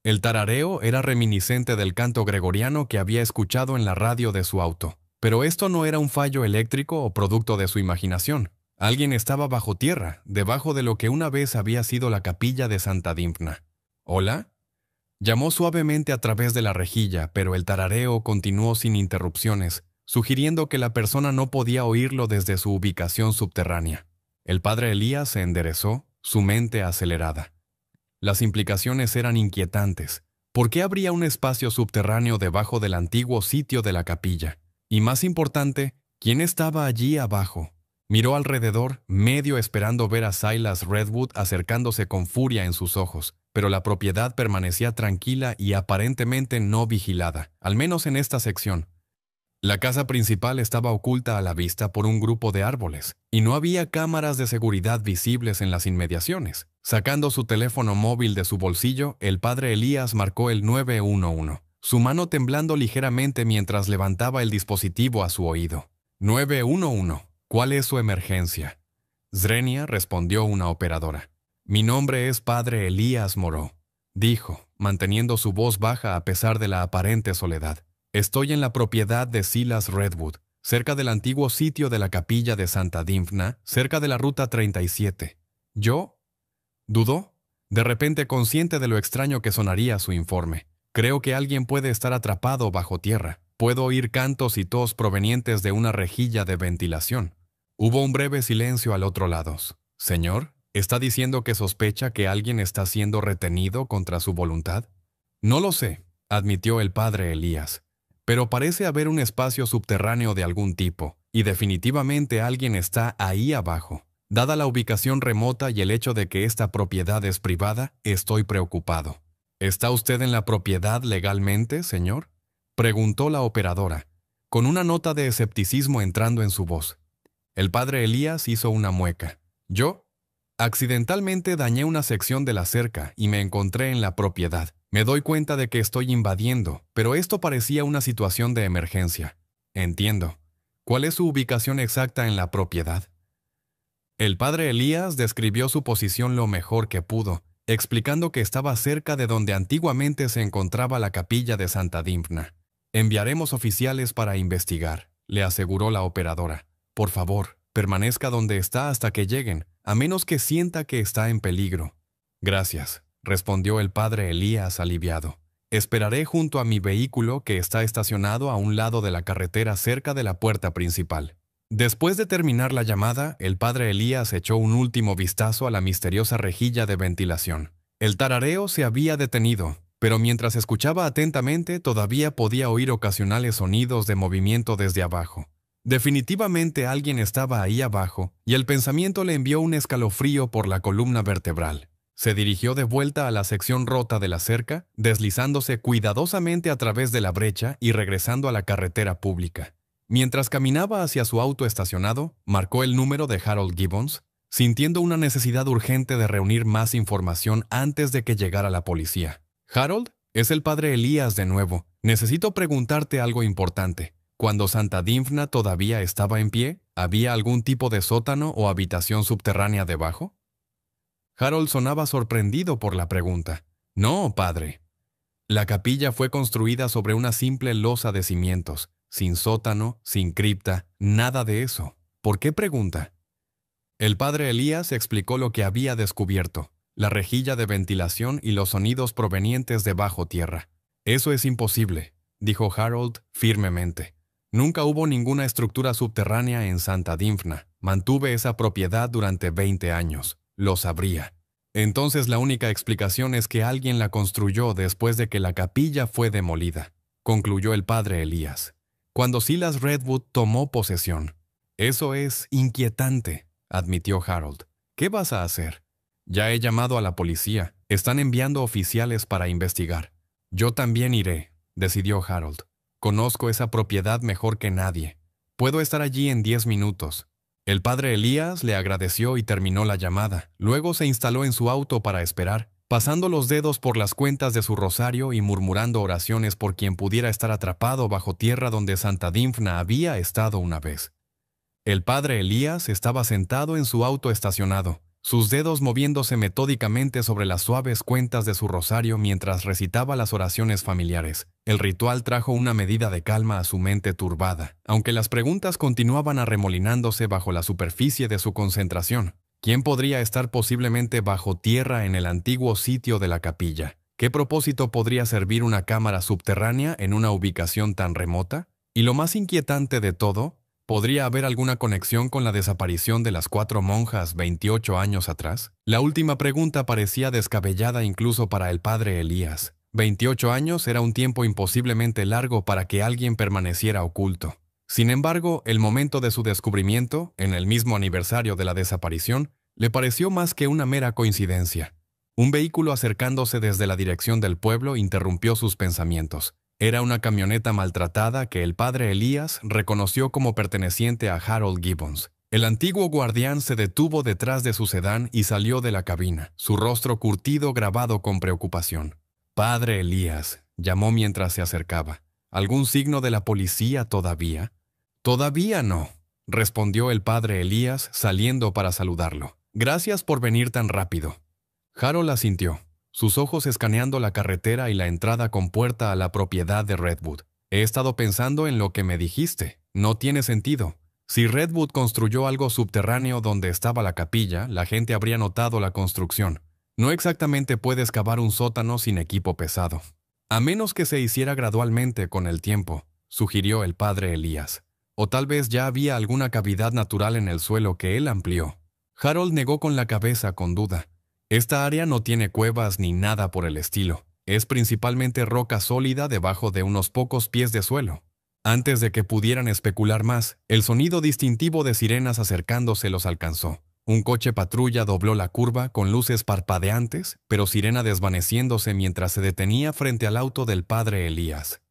El tarareo era reminiscente del canto gregoriano que había escuchado en la radio de su auto. Pero esto no era un fallo eléctrico o producto de su imaginación. Alguien estaba bajo tierra, debajo de lo que una vez había sido la capilla de Santa Dymphna. ¿Hola? Llamó suavemente a través de la rejilla, pero el tarareo continuó sin interrupciones, sugiriendo que la persona no podía oírlo desde su ubicación subterránea. El padre Elías se enderezó, su mente acelerada. Las implicaciones eran inquietantes. ¿Por qué habría un espacio subterráneo debajo del antiguo sitio de la capilla? Y más importante, ¿quién estaba allí abajo? Miró alrededor, medio esperando ver a Silas Redwood acercándose con furia en sus ojos, pero la propiedad permanecía tranquila y aparentemente no vigilada, al menos en esta sección. La casa principal estaba oculta a la vista por un grupo de árboles, y no había cámaras de seguridad visibles en las inmediaciones. Sacando su teléfono móvil de su bolsillo, el padre Elías marcó el 911, su mano temblando ligeramente mientras levantaba el dispositivo a su oído. 911, ¿cuál es su emergencia? Zrenia, respondió una operadora. Mi nombre es padre Elías Moreau, dijo, manteniendo su voz baja a pesar de la aparente soledad. Estoy en la propiedad de Silas Redwood, cerca del antiguo sitio de la capilla de Santa Dymphna, cerca de la ruta 37. ¿Yo? ¿Dudó? De repente consciente de lo extraño que sonaría su informe. Creo que alguien puede estar atrapado bajo tierra. Puedo oír cantos y tos provenientes de una rejilla de ventilación. Hubo un breve silencio al otro lado. Señor, ¿está diciendo que sospecha que alguien está siendo retenido contra su voluntad? No lo sé, admitió el padre Elías. Pero parece haber un espacio subterráneo de algún tipo, y definitivamente alguien está ahí abajo. Dada la ubicación remota y el hecho de que esta propiedad es privada, estoy preocupado. ¿Está usted en la propiedad legalmente, señor?, preguntó la operadora, con una nota de escepticismo entrando en su voz. El padre Elías hizo una mueca. ¿Yo? Accidentalmente dañé una sección de la cerca y me encontré en la propiedad. Me doy cuenta de que estoy invadiendo, pero esto parecía una situación de emergencia. Entiendo. ¿Cuál es su ubicación exacta en la propiedad? El padre Elías describió su posición lo mejor que pudo, explicando que estaba cerca de donde antiguamente se encontraba la capilla de Santa Dymphna. Enviaremos oficiales para investigar, le aseguró la operadora. Por favor, permanezca donde está hasta que lleguen, a menos que sienta que está en peligro. Gracias, respondió el padre Elías aliviado. Esperaré junto a mi vehículo que está estacionado a un lado de la carretera cerca de la puerta principal. Después de terminar la llamada, el padre Elías echó un último vistazo a la misteriosa rejilla de ventilación. El tarareo se había detenido, pero mientras escuchaba atentamente todavía podía oír ocasionales sonidos de movimiento desde abajo. Definitivamente alguien estaba ahí abajo, y el pensamiento le envió un escalofrío por la columna vertebral. Se dirigió de vuelta a la sección rota de la cerca, deslizándose cuidadosamente a través de la brecha y regresando a la carretera pública. Mientras caminaba hacia su auto estacionado, marcó el número de Harold Gibbons, sintiendo una necesidad urgente de reunir más información antes de que llegara la policía. Harold, es el padre Elías de nuevo. Necesito preguntarte algo importante. Cuando Santa Dymphna todavía estaba en pie, ¿había algún tipo de sótano o habitación subterránea debajo? Harold sonaba sorprendido por la pregunta. No, padre. La capilla fue construida sobre una simple losa de cimientos, sin sótano, sin cripta, nada de eso. ¿Por qué pregunta? El padre Elías explicó lo que había descubierto, la rejilla de ventilación y los sonidos provenientes de bajo tierra. Eso es imposible, dijo Harold firmemente. Nunca hubo ninguna estructura subterránea en Santa Dymphna. Mantuve esa propiedad durante 20 años. Lo sabría. Entonces la única explicación es que alguien la construyó después de que la capilla fue demolida, concluyó el padre Elías. Cuando Silas Redwood tomó posesión. Eso es inquietante, admitió Harold. ¿Qué vas a hacer? Ya he llamado a la policía. Están enviando oficiales para investigar. Yo también iré, decidió Harold. Conozco esa propiedad mejor que nadie. Puedo estar allí en 10 minutos. El padre Elías le agradeció y terminó la llamada. Luego se instaló en su auto para esperar, pasando los dedos por las cuentas de su rosario y murmurando oraciones por quien pudiera estar atrapado bajo tierra donde Santa Dymphna había estado una vez. El padre Elías estaba sentado en su auto estacionado, sus dedos moviéndose metódicamente sobre las suaves cuentas de su rosario mientras recitaba las oraciones familiares. El ritual trajo una medida de calma a su mente turbada, aunque las preguntas continuaban arremolinándose bajo la superficie de su concentración. ¿Quién podría estar posiblemente bajo tierra en el antiguo sitio de la capilla? ¿Qué propósito podría servir una cámara subterránea en una ubicación tan remota? Y lo más inquietante de todo, ¿podría haber alguna conexión con la desaparición de las 4 monjas 28 años atrás? La última pregunta parecía descabellada incluso para el padre Elías. 28 años era un tiempo imposiblemente largo para que alguien permaneciera oculto. Sin embargo, el momento de su descubrimiento, en el mismo aniversario de la desaparición, le pareció más que una mera coincidencia. Un vehículo acercándose desde la dirección del pueblo interrumpió sus pensamientos. Era una camioneta maltratada que el padre Elías reconoció como perteneciente a Harold Gibbons. El antiguo guardián se detuvo detrás de su sedán y salió de la cabina, su rostro curtido grabado con preocupación. «Padre Elías», llamó mientras se acercaba. «¿Algún signo de la policía todavía?» «Todavía no», respondió el padre Elías saliendo para saludarlo. «Gracias por venir tan rápido». Harold asintió, sus ojos escaneando la carretera y la entrada con puerta a la propiedad de Redwood. «He estado pensando en lo que me dijiste. No tiene sentido. Si Redwood construyó algo subterráneo donde estaba la capilla, la gente habría notado la construcción. No exactamente puedes cavar un sótano sin equipo pesado. A menos que se hiciera gradualmente con el tiempo», sugirió el padre Elías. «O tal vez ya había alguna cavidad natural en el suelo que él amplió». Harold negó con la cabeza con duda. «Esta área no tiene cuevas ni nada por el estilo. Es principalmente roca sólida debajo de unos pocos pies de suelo». Antes de que pudieran especular más, el sonido distintivo de sirenas acercándose los alcanzó. Un coche patrulla dobló la curva con luces parpadeantes, pero sirena desvaneciéndose mientras se detenía frente al auto del padre Elías.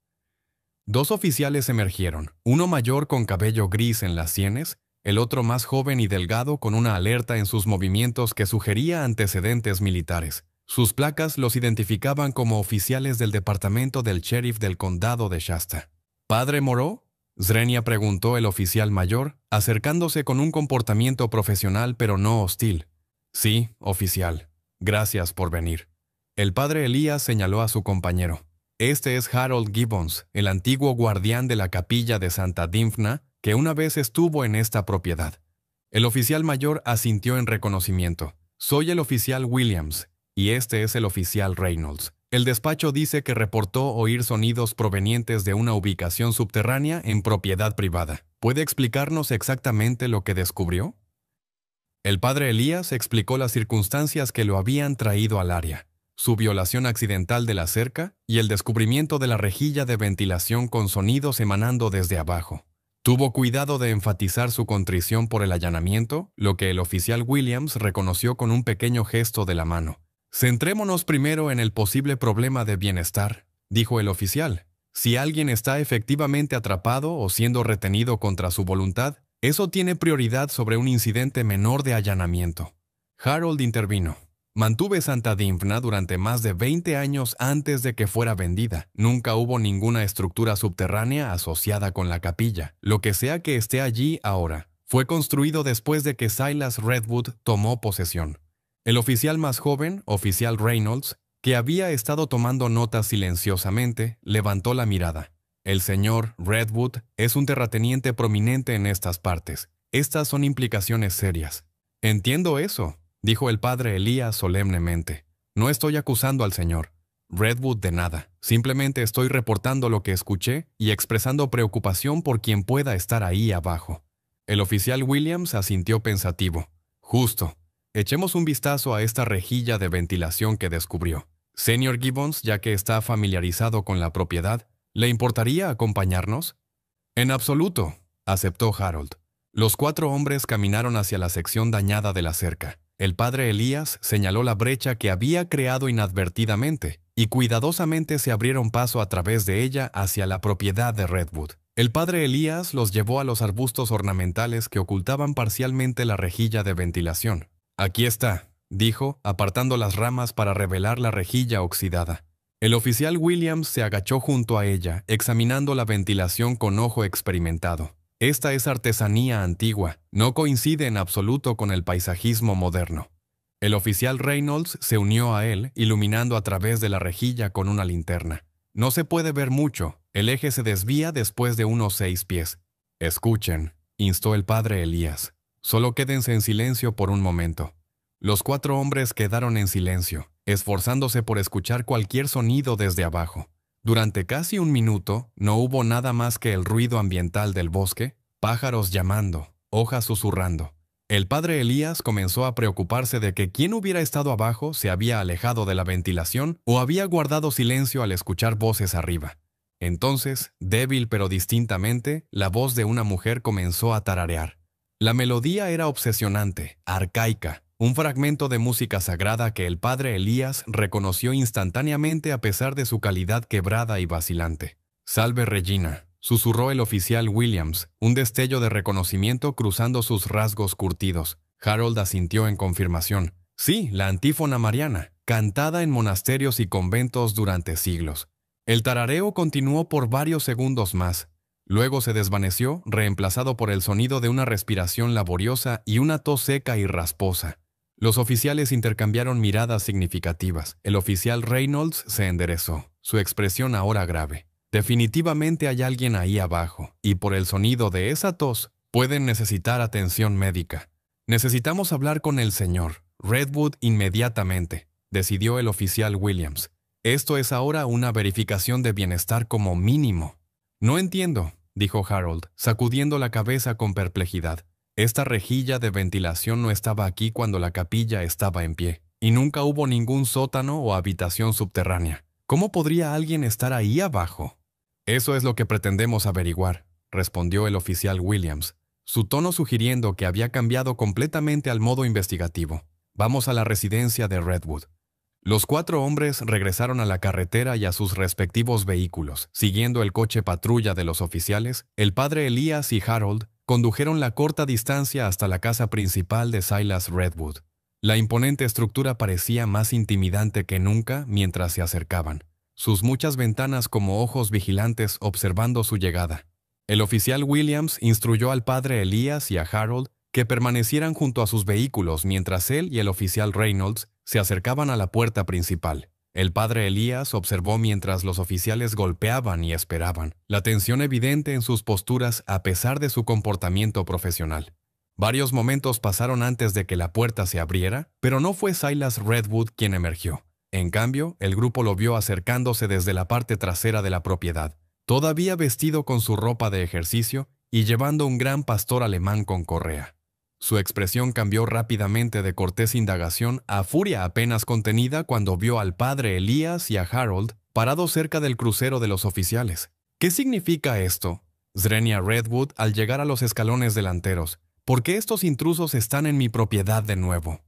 Dos oficiales emergieron, uno mayor con cabello gris en las sienes, el otro más joven y delgado con una alerta en sus movimientos que sugería antecedentes militares. Sus placas los identificaban como oficiales del departamento del sheriff del condado de Shasta. «¿Padre Moreau?», Zrenia preguntó el oficial mayor, acercándose con un comportamiento profesional pero no hostil. «Sí, oficial. Gracias por venir». El padre Elías señaló a su compañero. «Este es Harold Gibbons, el antiguo guardián de la capilla de Santa Dymphna, que una vez estuvo en esta propiedad». El oficial mayor asintió en reconocimiento. «Soy el oficial Williams, y este es el oficial Reynolds. El despacho dice que reportó oír sonidos provenientes de una ubicación subterránea en propiedad privada. ¿Puede explicarnos exactamente lo que descubrió?». El padre Elías explicó las circunstancias que lo habían traído al área, su violación accidental de la cerca y el descubrimiento de la rejilla de ventilación con sonidos emanando desde abajo. Tuvo cuidado de enfatizar su contrición por el allanamiento, lo que el oficial Williams reconoció con un pequeño gesto de la mano. «Centrémonos primero en el posible problema de bienestar», dijo el oficial. «Si alguien está efectivamente atrapado o siendo retenido contra su voluntad, eso tiene prioridad sobre un incidente menor de allanamiento». Harold intervino. «Mantuve Santa Dymphna durante más de 20 años antes de que fuera vendida. Nunca hubo ninguna estructura subterránea asociada con la capilla. Lo que sea que esté allí ahora, fue construido después de que Silas Redwood tomó posesión». El oficial más joven, oficial Reynolds, que había estado tomando notas silenciosamente, levantó la mirada. «El señor Redwood es un terrateniente prominente en estas partes. Estas son implicaciones serias». «Entiendo eso», dijo el padre Elías solemnemente. «No estoy acusando al señor Redwood de nada. Simplemente estoy reportando lo que escuché y expresando preocupación por quien pueda estar ahí abajo». El oficial Williams asintió pensativo. «Justo. Echemos un vistazo a esta rejilla de ventilación que descubrió. Señor Gibbons, ya que está familiarizado con la propiedad, ¿le importaría acompañarnos?». «En absoluto», aceptó Harold. Los 4 hombres caminaron hacia la sección dañada de la cerca. El padre Elías señaló la brecha que había creado inadvertidamente, y cuidadosamente se abrieron paso a través de ella hacia la propiedad de Redwood. El padre Elías los llevó a los arbustos ornamentales que ocultaban parcialmente la rejilla de ventilación. «Aquí está», dijo, apartando las ramas para revelar la rejilla oxidada. El oficial Williams se agachó junto a ella, examinando la ventilación con ojo experimentado. «Esta es artesanía antigua, no coincide en absoluto con el paisajismo moderno». El oficial Reynolds se unió a él, iluminando a través de la rejilla con una linterna. «No se puede ver mucho, el eje se desvía después de unos 6 pies». «Escuchen», instó el padre Elías. «Solo quédense en silencio por un momento». Los 4 hombres quedaron en silencio, esforzándose por escuchar cualquier sonido desde abajo. Durante casi un minuto no hubo nada más que el ruido ambiental del bosque, pájaros llamando, hojas susurrando. El padre Elías comenzó a preocuparse de que quien hubiera estado abajo se había alejado de la ventilación o había guardado silencio al escuchar voces arriba. Entonces, débil pero distintamente, la voz de una mujer comenzó a tararear. La melodía era obsesionante, arcaica, un fragmento de música sagrada que el padre Elías reconoció instantáneamente a pesar de su calidad quebrada y vacilante. «Salve Regina», susurró el oficial Williams, un destello de reconocimiento cruzando sus rasgos curtidos. Harold asintió en confirmación. Sí, la antífona mariana, cantada en monasterios y conventos durante siglos. El tarareo continuó por varios segundos más. Luego se desvaneció, reemplazado por el sonido de una respiración laboriosa y una tos seca y rasposa. Los oficiales intercambiaron miradas significativas. El oficial Reynolds se enderezó, su expresión ahora grave. Definitivamente hay alguien ahí abajo, y por el sonido de esa tos, pueden necesitar atención médica. Necesitamos hablar con el señor Redwood inmediatamente, decidió el oficial Williams. Esto es ahora una verificación de bienestar como mínimo. No entiendo, dijo Harold, sacudiendo la cabeza con perplejidad. Esta rejilla de ventilación no estaba aquí cuando la capilla estaba en pie, y nunca hubo ningún sótano o habitación subterránea. ¿Cómo podría alguien estar ahí abajo? Eso es lo que pretendemos averiguar, respondió el oficial Williams, su tono sugiriendo que había cambiado completamente al modo investigativo. Vamos a la residencia de Redwood. Los 4 hombres regresaron a la carretera y a sus respectivos vehículos. Siguiendo el coche patrulla de los oficiales, el padre Elías y Harold condujeron la corta distancia hasta la casa principal de Silas Redwood. La imponente estructura parecía más intimidante que nunca mientras se acercaban, sus muchas ventanas como ojos vigilantes observando su llegada. El oficial Williams instruyó al padre Elías y a Harold que permanecieran junto a sus vehículos mientras él y el oficial Reynolds se acercaban a la puerta principal. El padre Elías observó mientras los oficiales golpeaban y esperaban, la tensión evidente en sus posturas a pesar de su comportamiento profesional. Varios momentos pasaron antes de que la puerta se abriera, pero no fue Silas Redwood quien emergió. En cambio, el grupo lo vio acercándose desde la parte trasera de la propiedad, todavía vestido con su ropa de ejercicio y llevando un gran pastor alemán con correa. Su expresión cambió rápidamente de cortés indagación a furia apenas contenida cuando vio al padre Elías y a Harold parados cerca del crucero de los oficiales. ¿Qué significa esto? Zrenia Redwood al llegar a los escalones delanteros. ¿Por qué estos intrusos están en mi propiedad de nuevo?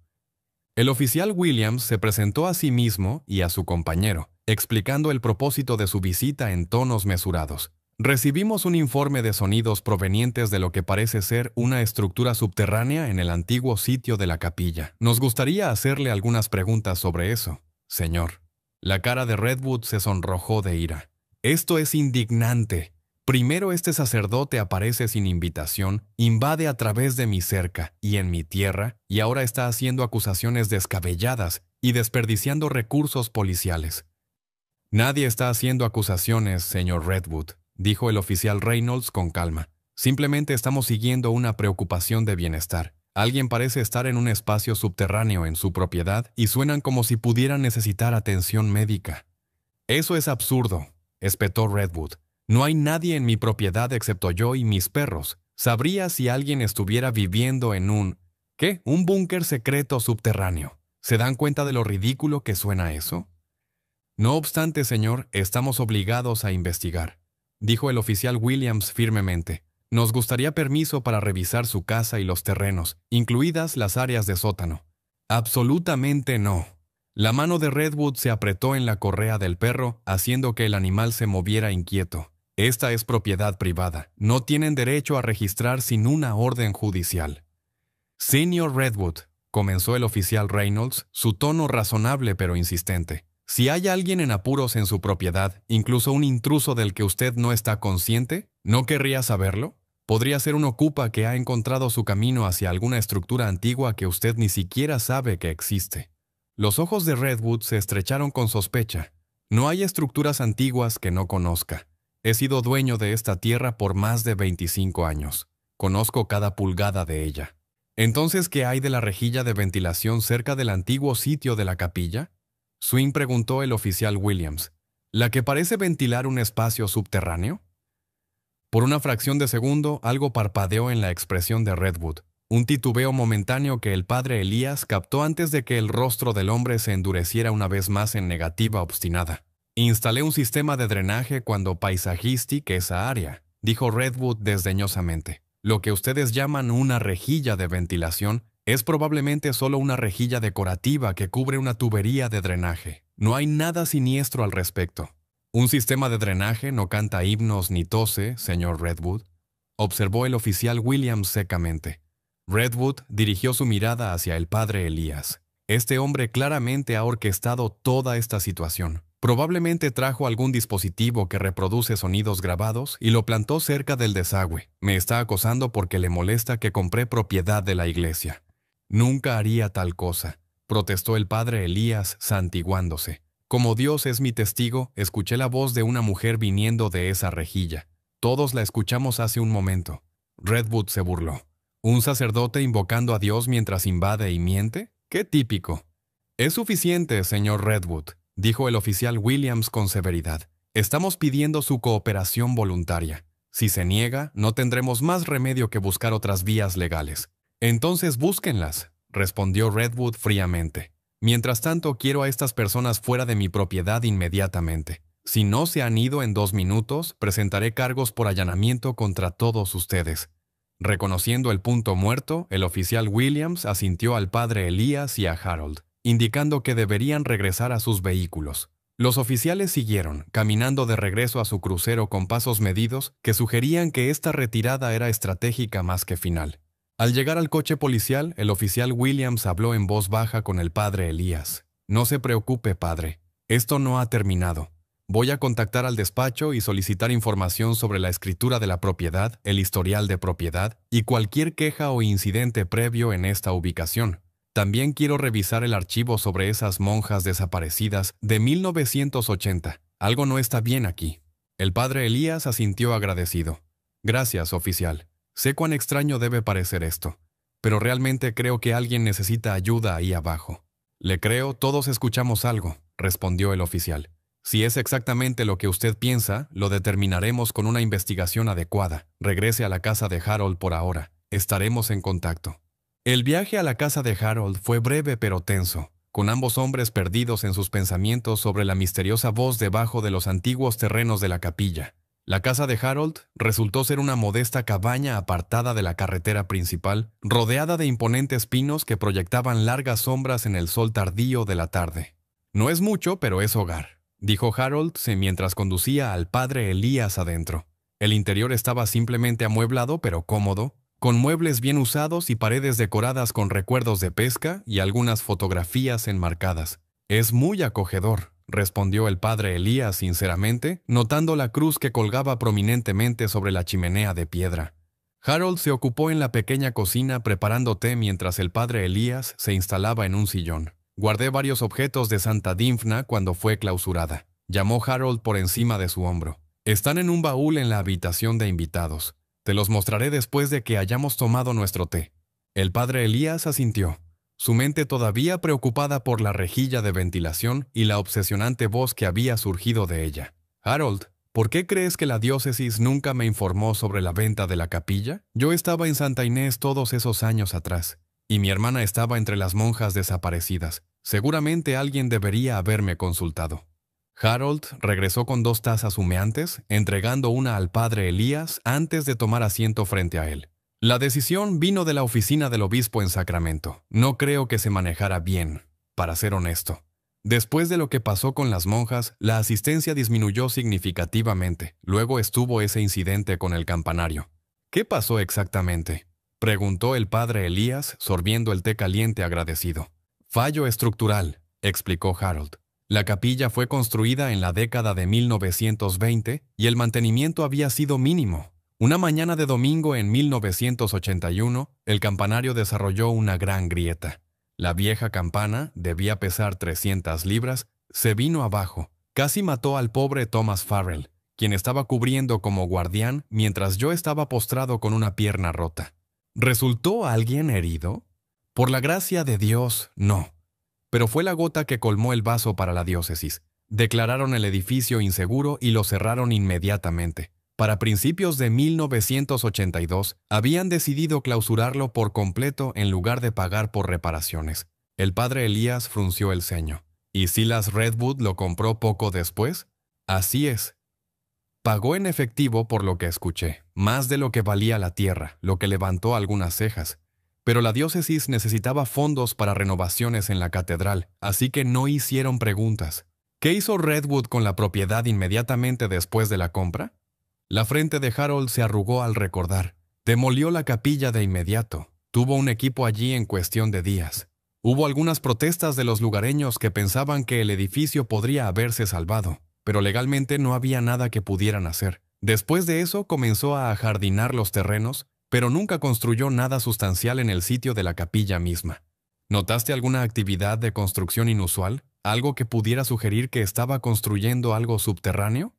El oficial Williams se presentó a sí mismo y a su compañero, explicando el propósito de su visita en tonos mesurados. Recibimos un informe de sonidos provenientes de lo que parece ser una estructura subterránea en el antiguo sitio de la capilla. Nos gustaría hacerle algunas preguntas sobre eso, señor. La cara de Redwood se sonrojó de ira. Esto es indignante. Primero este sacerdote aparece sin invitación, invade a través de mi cerca y en mi tierra, y ahora está haciendo acusaciones descabelladas y desperdiciando recursos policiales. Nadie está haciendo acusaciones, señor Redwood, dijo el oficial Reynolds con calma. Simplemente estamos siguiendo una preocupación de bienestar. Alguien parece estar en un espacio subterráneo en su propiedad y suenan como si pudieran necesitar atención médica. Eso es absurdo, espetó Redwood. No hay nadie en mi propiedad excepto yo y mis perros. Sabría si alguien estuviera viviendo en un búnker secreto subterráneo. ¿Se dan cuenta de lo ridículo que suena eso? No obstante, señor, estamos obligados a investigar, dijo el oficial Williams firmemente. Nos gustaría permiso para revisar su casa y los terrenos, incluidas las áreas de sótano. Absolutamente no. La mano de Redwood se apretó en la correa del perro, haciendo que el animal se moviera inquieto. Esta es propiedad privada. No tienen derecho a registrar sin una orden judicial. Señor Redwood, comenzó el oficial Reynolds, su tono razonable pero insistente. Si hay alguien en apuros en su propiedad, incluso un intruso del que usted no está consciente, ¿no querría saberlo? Podría ser un ocupa que ha encontrado su camino hacia alguna estructura antigua que usted ni siquiera sabe que existe. Los ojos de Redwood se estrecharon con sospecha. No hay estructuras antiguas que no conozca. He sido dueño de esta tierra por más de 25 años. Conozco cada pulgada de ella. Entonces, ¿qué hay de la rejilla de ventilación cerca del antiguo sitio de la capilla? Swing preguntó el oficial Williams. ¿La que parece ventilar un espacio subterráneo? Por una fracción de segundo, algo parpadeó en la expresión de Redwood. Un titubeo momentáneo que el padre Elías captó antes de que el rostro del hombre se endureciera una vez más en negativa obstinada. Instalé un sistema de drenaje cuando paisajístic esa área, dijo Redwood desdeñosamente. Lo que ustedes llaman una rejilla de ventilación es probablemente solo una rejilla decorativa que cubre una tubería de drenaje. No hay nada siniestro al respecto. Un sistema de drenaje no canta himnos ni tose, señor Redwood, observó el oficial Williams secamente. Redwood dirigió su mirada hacia el padre Elías. Este hombre claramente ha orquestado toda esta situación. Probablemente trajo algún dispositivo que reproduce sonidos grabados y lo plantó cerca del desagüe. Me está acosando porque le molesta que compré propiedad de la iglesia. Nunca haría tal cosa, protestó el padre Elías santiguándose. Como Dios es mi testigo, escuché la voz de una mujer viniendo de esa rejilla. Todos la escuchamos hace un momento. Redwood se burló. ¿Un sacerdote invocando a Dios mientras invade y miente? ¡Qué típico! Es suficiente, señor Redwood, dijo el oficial Williams con severidad. Estamos pidiendo su cooperación voluntaria. Si se niega, no tendremos más remedio que buscar otras vías legales. Entonces búsquenlas, respondió Redwood fríamente. Mientras tanto, quiero a estas personas fuera de mi propiedad inmediatamente. Si no se han ido en 2 minutos, presentaré cargos por allanamiento contra todos ustedes. Reconociendo el punto muerto, el oficial Williams asintió al padre Elías y a Harold, indicando que deberían regresar a sus vehículos. Los oficiales siguieron, caminando de regreso a su crucero con pasos medidos que sugerían que esta retirada era estratégica más que final. Al llegar al coche policial, el oficial Williams habló en voz baja con el padre Elías. «No se preocupe, padre. Esto no ha terminado. Voy a contactar al despacho y solicitar información sobre la escritura de la propiedad, el historial de propiedad y cualquier queja o incidente previo en esta ubicación. También quiero revisar el archivo sobre esas monjas desaparecidas de 1980. Algo no está bien aquí». El padre Elías asintió agradecido. «Gracias, oficial. Sé cuán extraño debe parecer esto, pero realmente creo que alguien necesita ayuda ahí abajo». «Le creo, todos escuchamos algo», respondió el oficial. «Si es exactamente lo que usted piensa, lo determinaremos con una investigación adecuada. Regrese a la casa de Harold por ahora. Estaremos en contacto». El viaje a la casa de Harold fue breve pero tenso, con ambos hombres perdidos en sus pensamientos sobre la misteriosa voz debajo de los antiguos terrenos de la capilla. La casa de Harold resultó ser una modesta cabaña apartada de la carretera principal, rodeada de imponentes pinos que proyectaban largas sombras en el sol tardío de la tarde. «No es mucho, pero es hogar», dijo Harold mientras conducía al padre Elías adentro. El interior estaba simplemente amueblado pero cómodo, con muebles bien usados y paredes decoradas con recuerdos de pesca y algunas fotografías enmarcadas. «Es muy acogedor», respondió el padre Elías sinceramente, notando la cruz que colgaba prominentemente sobre la chimenea de piedra. Harold se ocupó en la pequeña cocina preparando té mientras el padre Elías se instalaba en un sillón. «Guardé varios objetos de Santa Dymphna cuando fue clausurada», llamó Harold por encima de su hombro. «Están en un baúl en la habitación de invitados. Te los mostraré después de que hayamos tomado nuestro té». El padre Elías asintió, su mente todavía preocupada por la rejilla de ventilación y la obsesionante voz que había surgido de ella. «Harold, ¿por qué crees que la diócesis nunca me informó sobre la venta de la capilla? Yo estaba en Santa Inés todos esos años atrás, y mi hermana estaba entre las monjas desaparecidas. Seguramente alguien debería haberme consultado». Harold regresó con 2 tazas humeantes, entregando una al padre Elías antes de tomar asiento frente a él. «La decisión vino de la oficina del obispo en Sacramento. No creo que se manejara bien, para ser honesto. Después de lo que pasó con las monjas, la asistencia disminuyó significativamente. Luego estuvo ese incidente con el campanario». «¿Qué pasó exactamente?», preguntó el padre Elías, sorbiendo el té caliente agradecido. «Fallo estructural», explicó Harold. «La capilla fue construida en la década de 1920 y el mantenimiento había sido mínimo. Una mañana de domingo en 1981, el campanario desarrolló una gran grieta. La vieja campana, debía pesar 300 libras, se vino abajo. Casi mató al pobre Thomas Farrell, quien estaba cubriendo como guardián mientras yo estaba postrado con una pierna rota». «¿Resultó alguien herido?». «Por la gracia de Dios, no. Pero fue la gota que colmó el vaso para la diócesis. Declararon el edificio inseguro y lo cerraron inmediatamente. Para principios de 1982, habían decidido clausurarlo por completo en lugar de pagar por reparaciones». El padre Elías frunció el ceño. ¿Y Silas Redwood lo compró poco después? Así es. Pagó en efectivo por lo que escuché, más de lo que valía la tierra, lo que levantó algunas cejas. Pero la diócesis necesitaba fondos para renovaciones en la catedral, así que no hicieron preguntas. ¿Qué hizo Redwood con la propiedad inmediatamente después de la compra? La frente de Harold se arrugó al recordar. Demolió la capilla de inmediato. Tuvo un equipo allí en cuestión de días. Hubo algunas protestas de los lugareños que pensaban que el edificio podría haberse salvado, pero legalmente no había nada que pudieran hacer. Después de eso comenzó a ajardinar los terrenos, pero nunca construyó nada sustancial en el sitio de la capilla misma. ¿Notaste alguna actividad de construcción inusual? ¿Algo que pudiera sugerir que estaba construyendo algo subterráneo?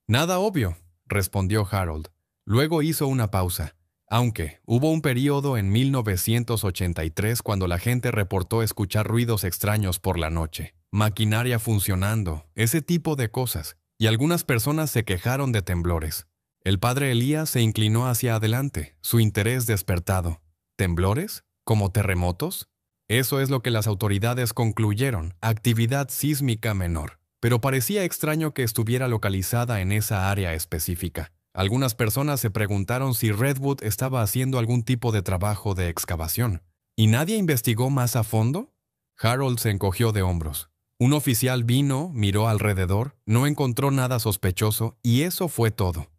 Nada obvio, respondió Harold. Luego hizo una pausa. Aunque hubo un período en 1983 cuando la gente reportó escuchar ruidos extraños por la noche, maquinaria funcionando, ese tipo de cosas, y algunas personas se quejaron de temblores. El padre Elías se inclinó hacia adelante, su interés despertado. ¿Temblores? ¿Como terremotos? Eso es lo que las autoridades concluyeron, actividad sísmica menor, pero parecía extraño que estuviera localizada en esa área específica. Algunas personas se preguntaron si Redwood estaba haciendo algún tipo de trabajo de excavación. ¿Y nadie investigó más a fondo? Harold se encogió de hombros. Un oficial vino, miró alrededor, no encontró nada sospechoso y eso fue todo.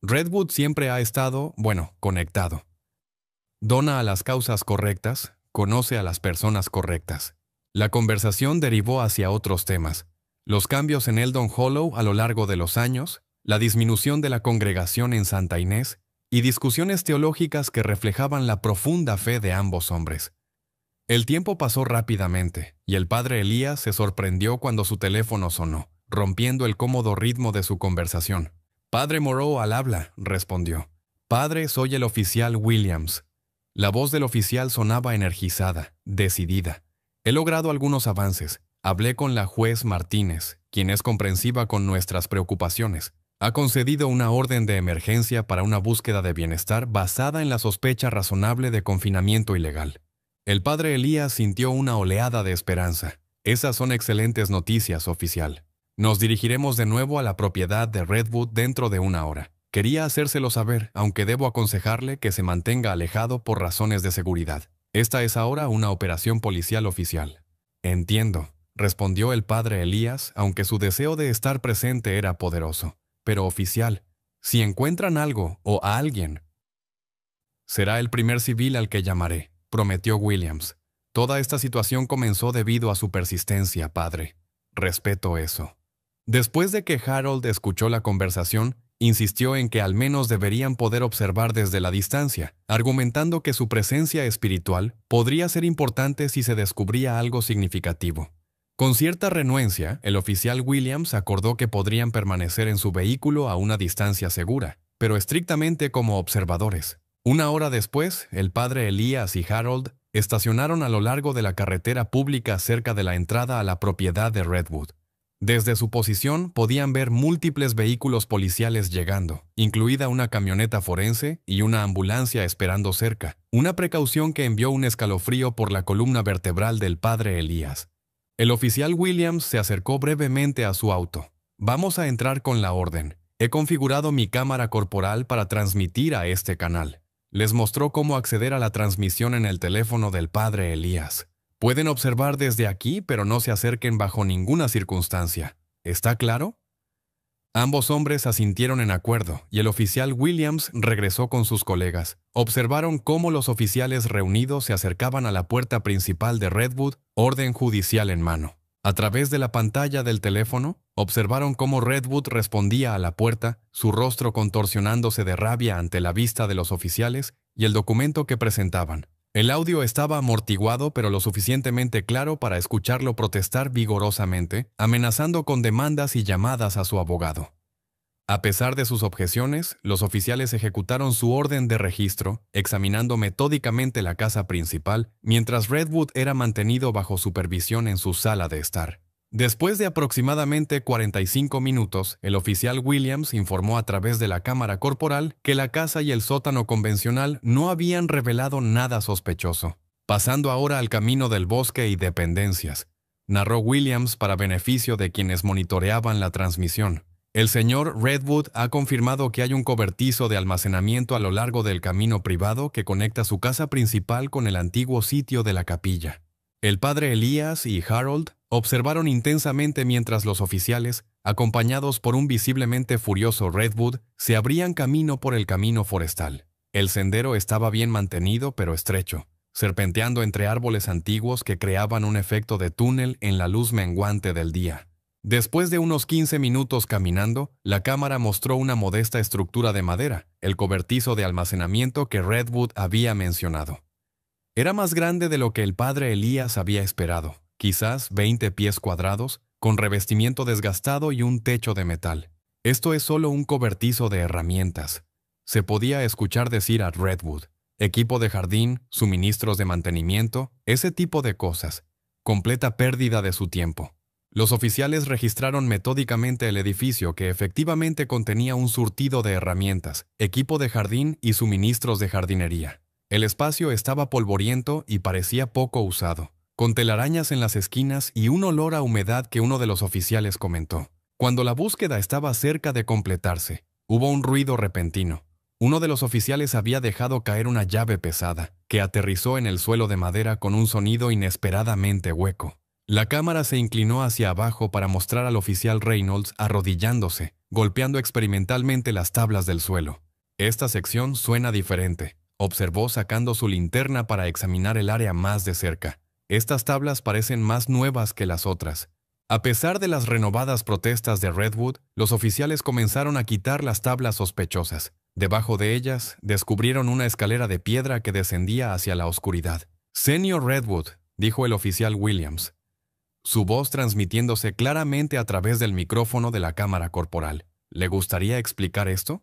Redwood siempre ha estado, conectado. Dona a las causas correctas, conoce a las personas correctas. La conversación derivó hacia otros temas. Los cambios en Eldon Hollow a lo largo de los años, la disminución de la congregación en Santa Inés y discusiones teológicas que reflejaban la profunda fe de ambos hombres. El tiempo pasó rápidamente y el padre Elías se sorprendió cuando su teléfono sonó, rompiendo el cómodo ritmo de su conversación. «Padre Moreau al habla», respondió. «Padre, soy el oficial Williams». La voz del oficial sonaba energizada, decidida. «He logrado algunos avances. Hablé con la juez Martínez, quien es comprensiva con nuestras preocupaciones. Ha concedido una orden de emergencia para una búsqueda de bienestar basada en la sospecha razonable de confinamiento ilegal». El padre Elías sintió una oleada de esperanza. «Esas son excelentes noticias, oficial. Nos dirigiremos de nuevo a la propiedad de Redwood dentro de una hora. Quería hacérselo saber, aunque debo aconsejarle que se mantenga alejado por razones de seguridad. Esta es ahora una operación policial oficial». «Entiendo», respondió el padre Elías, aunque su deseo de estar presente era poderoso. «Pero, oficial, si encuentran algo o a alguien...» «Será el primer civil al que llamaré», prometió Williams. «Toda esta situación comenzó debido a su persistencia, padre. Respeto eso». Después de que Harold escuchó la conversación, insistió en que al menos deberían poder observar desde la distancia, argumentando que su presencia espiritual podría ser importante si se descubría algo significativo. Con cierta renuencia, el oficial Williams acordó que podrían permanecer en su vehículo a una distancia segura, pero estrictamente como observadores. Una hora después, el padre Elías y Harold estacionaron a lo largo de la carretera pública cerca de la entrada a la propiedad de Redwood. Desde su posición podían ver múltiples vehículos policiales llegando, incluida una camioneta forense y una ambulancia esperando cerca, una precaución que envió un escalofrío por la columna vertebral del padre Elías. El oficial Williams se acercó brevemente a su auto. «Vamos a entrar con la orden. He configurado mi cámara corporal para transmitir a este canal». Les mostró cómo acceder a la transmisión en el teléfono del padre Elías. «Pueden observar desde aquí, pero no se acerquen bajo ninguna circunstancia. ¿Está claro?» Ambos hombres asintieron en acuerdo, y el oficial Williams regresó con sus colegas. Observaron cómo los oficiales reunidos se acercaban a la puerta principal de Redwood, orden judicial en mano. A través de la pantalla del teléfono, observaron cómo Redwood respondía a la puerta, su rostro contorsionándose de rabia ante la vista de los oficiales y el documento que presentaban. El audio estaba amortiguado pero lo suficientemente claro para escucharlo protestar vigorosamente, amenazando con demandas y llamadas a su abogado. A pesar de sus objeciones, los oficiales ejecutaron su orden de registro, examinando metódicamente la casa principal, mientras Redwood era mantenido bajo supervisión en su sala de estar. Después de aproximadamente 45 minutos, el oficial Williams informó a través de la cámara corporal que la casa y el sótano convencional no habían revelado nada sospechoso. Pasando ahora al camino del bosque y dependencias. narró Williams para beneficio de quienes monitoreaban la transmisión. El señor Redwood ha confirmado que hay un cobertizo de almacenamiento a lo largo del camino privado que conecta su casa principal con el antiguo sitio de la capilla. El padre Elías y Harold observaron intensamente mientras los oficiales, acompañados por un visiblemente furioso Redwood, se abrían camino por el camino forestal. El sendero estaba bien mantenido pero estrecho, serpenteando entre árboles antiguos que creaban un efecto de túnel en la luz menguante del día. Después de unos 15 minutos caminando, la cámara mostró una modesta estructura de madera, el cobertizo de almacenamiento que Redwood había mencionado. Era más grande de lo que el padre Elías había esperado, quizás 20 pies cuadrados, con revestimiento desgastado y un techo de metal. Esto es solo un cobertizo de herramientas. Se podía escuchar decir a Redwood: equipo de jardín, suministros de mantenimiento, ese tipo de cosas. Completa pérdida de su tiempo. Los oficiales registraron metódicamente el edificio que efectivamente contenía un surtido de herramientas, equipo de jardín y suministros de jardinería. El espacio estaba polvoriento y parecía poco usado, con telarañas en las esquinas y un olor a humedad que uno de los oficiales comentó. Cuando la búsqueda estaba cerca de completarse, hubo un ruido repentino. Uno de los oficiales había dejado caer una llave pesada, que aterrizó en el suelo de madera con un sonido inesperadamente hueco. La cámara se inclinó hacia abajo para mostrar al oficial Reynolds arrodillándose, golpeando experimentalmente las tablas del suelo. Esta sección suena diferente, observó sacando su linterna para examinar el área más de cerca. Estas tablas parecen más nuevas que las otras. A pesar de las renovadas protestas de Redwood, los oficiales comenzaron a quitar las tablas sospechosas. Debajo de ellas, descubrieron una escalera de piedra que descendía hacia la oscuridad. «Señor Redwood», dijo el oficial Williams, su voz transmitiéndose claramente a través del micrófono de la cámara corporal. ¿Le gustaría explicar esto?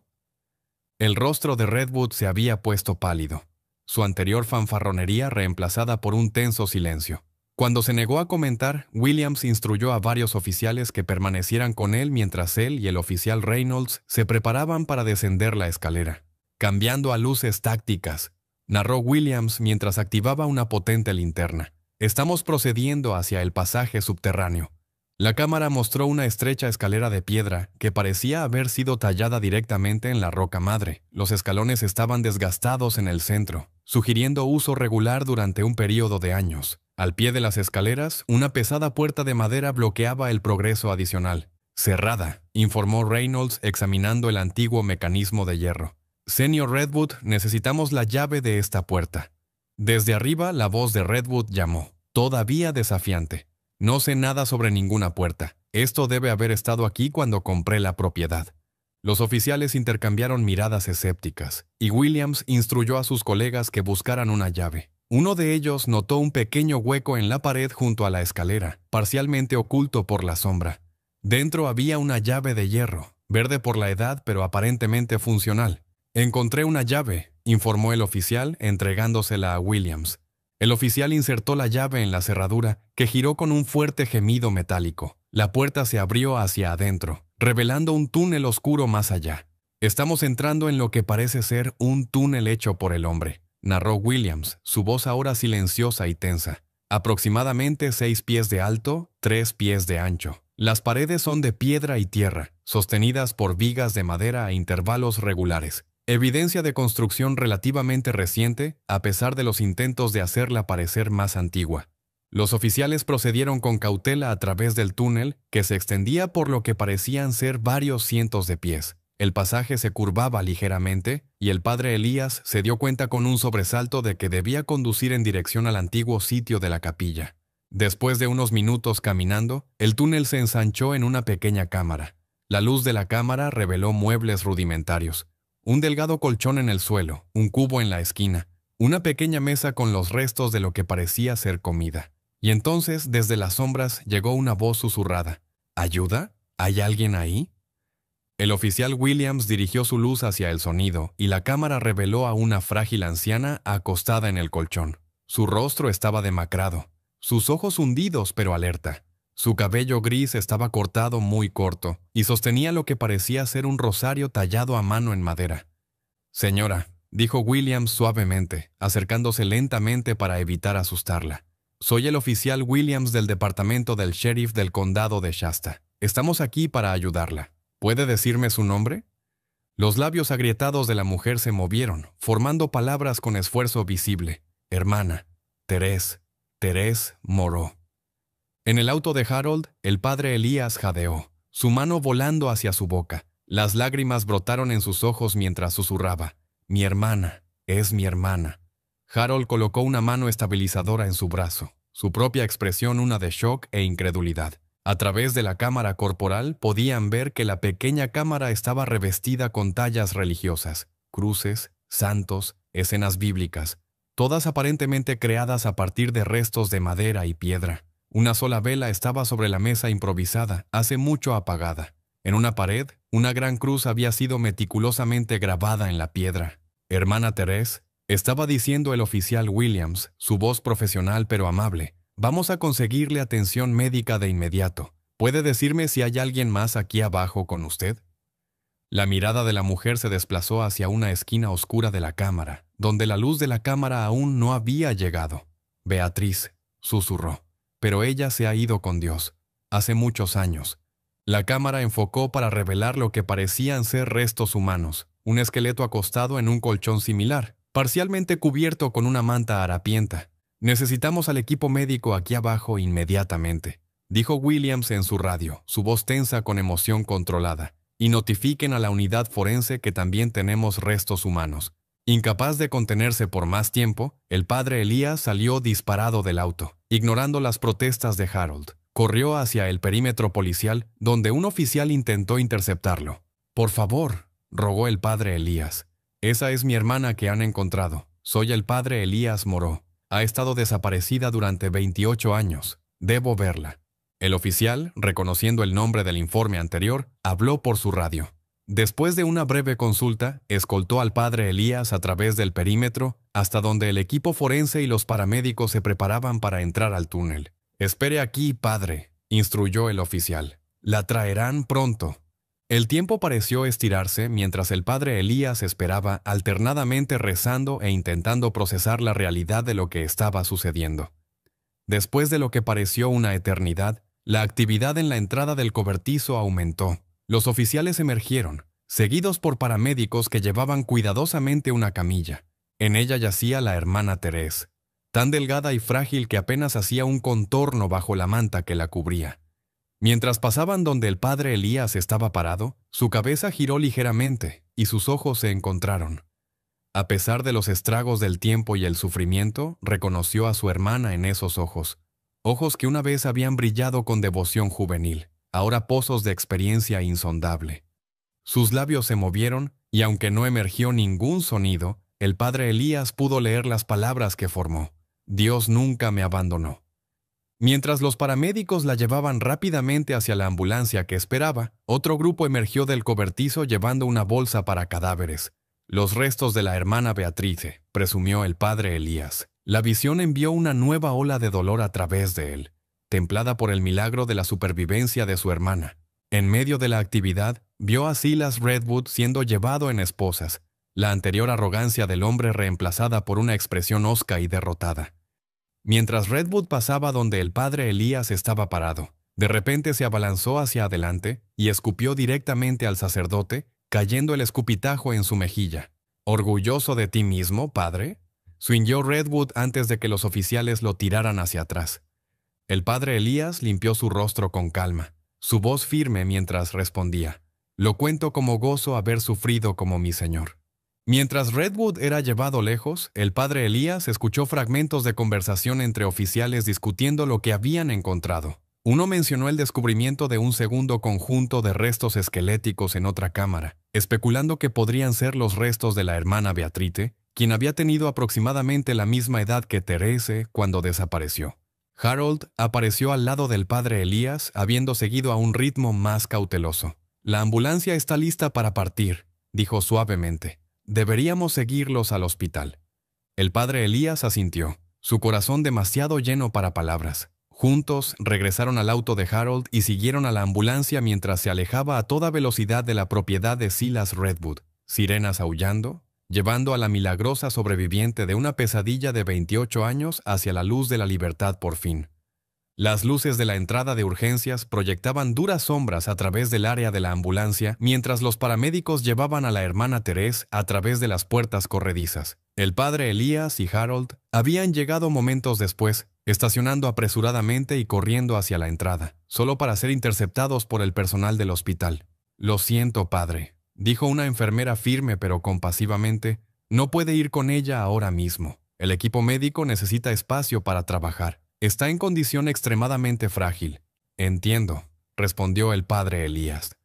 El rostro de Redwood se había puesto pálido, su anterior fanfarronería reemplazada por un tenso silencio. Cuando se negó a comentar, Williams instruyó a varios oficiales que permanecieran con él mientras él y el oficial Reynolds se preparaban para descender la escalera. «Cambiando a luces tácticas», narró Williams mientras activaba una potente linterna. «Estamos procediendo hacia el pasaje subterráneo». La cámara mostró una estrecha escalera de piedra que parecía haber sido tallada directamente en la roca madre. Los escalones estaban desgastados en el centro, sugiriendo uso regular durante un período de años. Al pie de las escaleras, una pesada puerta de madera bloqueaba el progreso adicional. «Cerrada», informó Reynolds examinando el antiguo mecanismo de hierro. «Señor Redwood, necesitamos la llave de esta puerta». Desde arriba, la voz de Redwood llamó, todavía desafiante. «No sé nada sobre ninguna puerta. Esto debe haber estado aquí cuando compré la propiedad». Los oficiales intercambiaron miradas escépticas, y Williams instruyó a sus colegas que buscaran una llave. Uno de ellos notó un pequeño hueco en la pared junto a la escalera, parcialmente oculto por la sombra. Dentro había una llave de hierro, verde por la edad pero aparentemente funcional. «Encontré una llave», informó el oficial, entregándosela a Williams. El oficial insertó la llave en la cerradura, que giró con un fuerte gemido metálico. La puerta se abrió hacia adentro, revelando un túnel oscuro más allá. «Estamos entrando en lo que parece ser un túnel hecho por el hombre», narró Williams, su voz ahora silenciosa y tensa. «Aproximadamente 6 pies de alto, 3 pies de ancho. Las paredes son de piedra y tierra, sostenidas por vigas de madera a intervalos regulares. Evidencia de construcción relativamente reciente, a pesar de los intentos de hacerla parecer más antigua». Los oficiales procedieron con cautela a través del túnel, que se extendía por lo que parecían ser varios cientos de pies. El pasaje se curvaba ligeramente, y el padre Elías se dio cuenta con un sobresalto de que debía conducir en dirección al antiguo sitio de la capilla. Después de unos minutos caminando, el túnel se ensanchó en una pequeña cámara. La luz de la cámara reveló muebles rudimentarios. Un delgado colchón en el suelo, un cubo en la esquina, una pequeña mesa con los restos de lo que parecía ser comida. Y entonces, desde las sombras, llegó una voz susurrada. «¿Ayuda? ¿Hay alguien ahí?». El oficial Williams dirigió su luz hacia el sonido, y la cámara reveló a una frágil anciana acostada en el colchón. Su rostro estaba demacrado, sus ojos hundidos pero alerta. Su cabello gris estaba cortado muy corto, y sostenía lo que parecía ser un rosario tallado a mano en madera. «Señora», dijo Williams suavemente, acercándose lentamente para evitar asustarla. Soy el oficial Williams del departamento del sheriff del condado de Shasta. Estamos aquí para ayudarla. ¿Puede decirme su nombre? Los labios agrietados de la mujer se movieron, formando palabras con esfuerzo visible. Hermana, Teresa Moreau. En el auto de Harold, el padre Elías jadeó, su mano volando hacia su boca. Las lágrimas brotaron en sus ojos mientras susurraba. Mi hermana, es mi hermana. Harold colocó una mano estabilizadora en su brazo, su propia expresión una de shock e incredulidad. A través de la cámara corporal podían ver que la pequeña cámara estaba revestida con tallas religiosas, cruces, santos, escenas bíblicas, todas aparentemente creadas a partir de restos de madera y piedra. Una sola vela estaba sobre la mesa improvisada, hace mucho apagada. En una pared, una gran cruz había sido meticulosamente grabada en la piedra. Hermana Teresa, estaba diciendo el oficial Williams, su voz profesional pero amable. Vamos a conseguirle atención médica de inmediato. ¿Puede decirme si hay alguien más aquí abajo con usted? La mirada de la mujer se desplazó hacia una esquina oscura de la cámara, donde la luz de la cámara aún no había llegado. Beatriz, susurró, pero ella se ha ido con Dios. Hace muchos años. La cámara enfocó para revelar lo que parecían ser restos humanos, un esqueleto acostado en un colchón similar, parcialmente cubierto con una manta harapienta. Necesitamos al equipo médico aquí abajo inmediatamente, dijo Williams en su radio, su voz tensa con emoción controlada. Y notifiquen a la unidad forense que también tenemos restos humanos. Incapaz de contenerse por más tiempo, el padre Elías salió disparado del auto, ignorando las protestas de Harold. Corrió hacia el perímetro policial, donde un oficial intentó interceptarlo. Por favor, rogó el padre Elías. Esa es mi hermana que han encontrado. Soy el padre Elías Moreau. Ha estado desaparecida durante 28 años. Debo verla. El oficial, reconociendo el nombre del informe anterior, habló por su radio. Después de una breve consulta, escoltó al padre Elías a través del perímetro hasta donde el equipo forense y los paramédicos se preparaban para entrar al túnel. «Espere aquí, padre», instruyó el oficial. «La traerán pronto». El tiempo pareció estirarse mientras el padre Elías esperaba, alternadamente rezando e intentando procesar la realidad de lo que estaba sucediendo. Después de lo que pareció una eternidad, la actividad en la entrada del cobertizo aumentó. Los oficiales emergieron, seguidos por paramédicos que llevaban cuidadosamente una camilla. En ella yacía la hermana Teresa, tan delgada y frágil que apenas hacía un contorno bajo la manta que la cubría. Mientras pasaban donde el padre Elías estaba parado, su cabeza giró ligeramente y sus ojos se encontraron. A pesar de los estragos del tiempo y el sufrimiento, reconoció a su hermana en esos ojos. Ojos que una vez habían brillado con devoción juvenil, ahora pozos de experiencia insondable. Sus labios se movieron y aunque no emergió ningún sonido, el padre Elías pudo leer las palabras que formó. Dios nunca me abandonó. Mientras los paramédicos la llevaban rápidamente hacia la ambulancia que esperaba, otro grupo emergió del cobertizo llevando una bolsa para cadáveres. Los restos de la hermana Beatrice, presumió el padre Elías. La visión envió una nueva ola de dolor a través de él, templada por el milagro de la supervivencia de su hermana. En medio de la actividad, vio a Silas Redwood siendo llevado en esposas, la anterior arrogancia del hombre reemplazada por una expresión hosca y derrotada. Mientras Redwood pasaba donde el padre Elías estaba parado, de repente se abalanzó hacia adelante y escupió directamente al sacerdote, cayendo el escupitajo en su mejilla. «¿Orgulloso de ti mismo, padre?», suinlló Redwood antes de que los oficiales lo tiraran hacia atrás. El padre Elías limpió su rostro con calma, su voz firme mientras respondía. «Lo cuento como gozo haber sufrido como mi señor». Mientras Redwood era llevado lejos, el padre Elías escuchó fragmentos de conversación entre oficiales discutiendo lo que habían encontrado. Uno mencionó el descubrimiento de un segundo conjunto de restos esqueléticos en otra cámara, especulando que podrían ser los restos de la hermana Beatrice, quien había tenido aproximadamente la misma edad que Teresa cuando desapareció. Harold apareció al lado del padre Elías, habiendo seguido a un ritmo más cauteloso. «La ambulancia está lista para partir», dijo suavemente. «Deberíamos seguirlos al hospital». El padre Elías asintió, su corazón demasiado lleno para palabras. Juntos regresaron al auto de Harold y siguieron a la ambulancia mientras se alejaba a toda velocidad de la propiedad de Silas Redwood. Sirenas aullando, llevando a la milagrosa sobreviviente de una pesadilla de 28 años hacia la luz de la libertad por fin. Las luces de la entrada de urgencias proyectaban duras sombras a través del área de la ambulancia mientras los paramédicos llevaban a la hermana Therese a través de las puertas corredizas. El padre Elías y Harold habían llegado momentos después, estacionando apresuradamente y corriendo hacia la entrada, solo para ser interceptados por el personal del hospital. «Lo siento, padre», dijo una enfermera firme pero compasivamente. «No puede ir con ella ahora mismo. El equipo médico necesita espacio para trabajar. Está en condición extremadamente frágil». «Entiendo», respondió el padre Elías,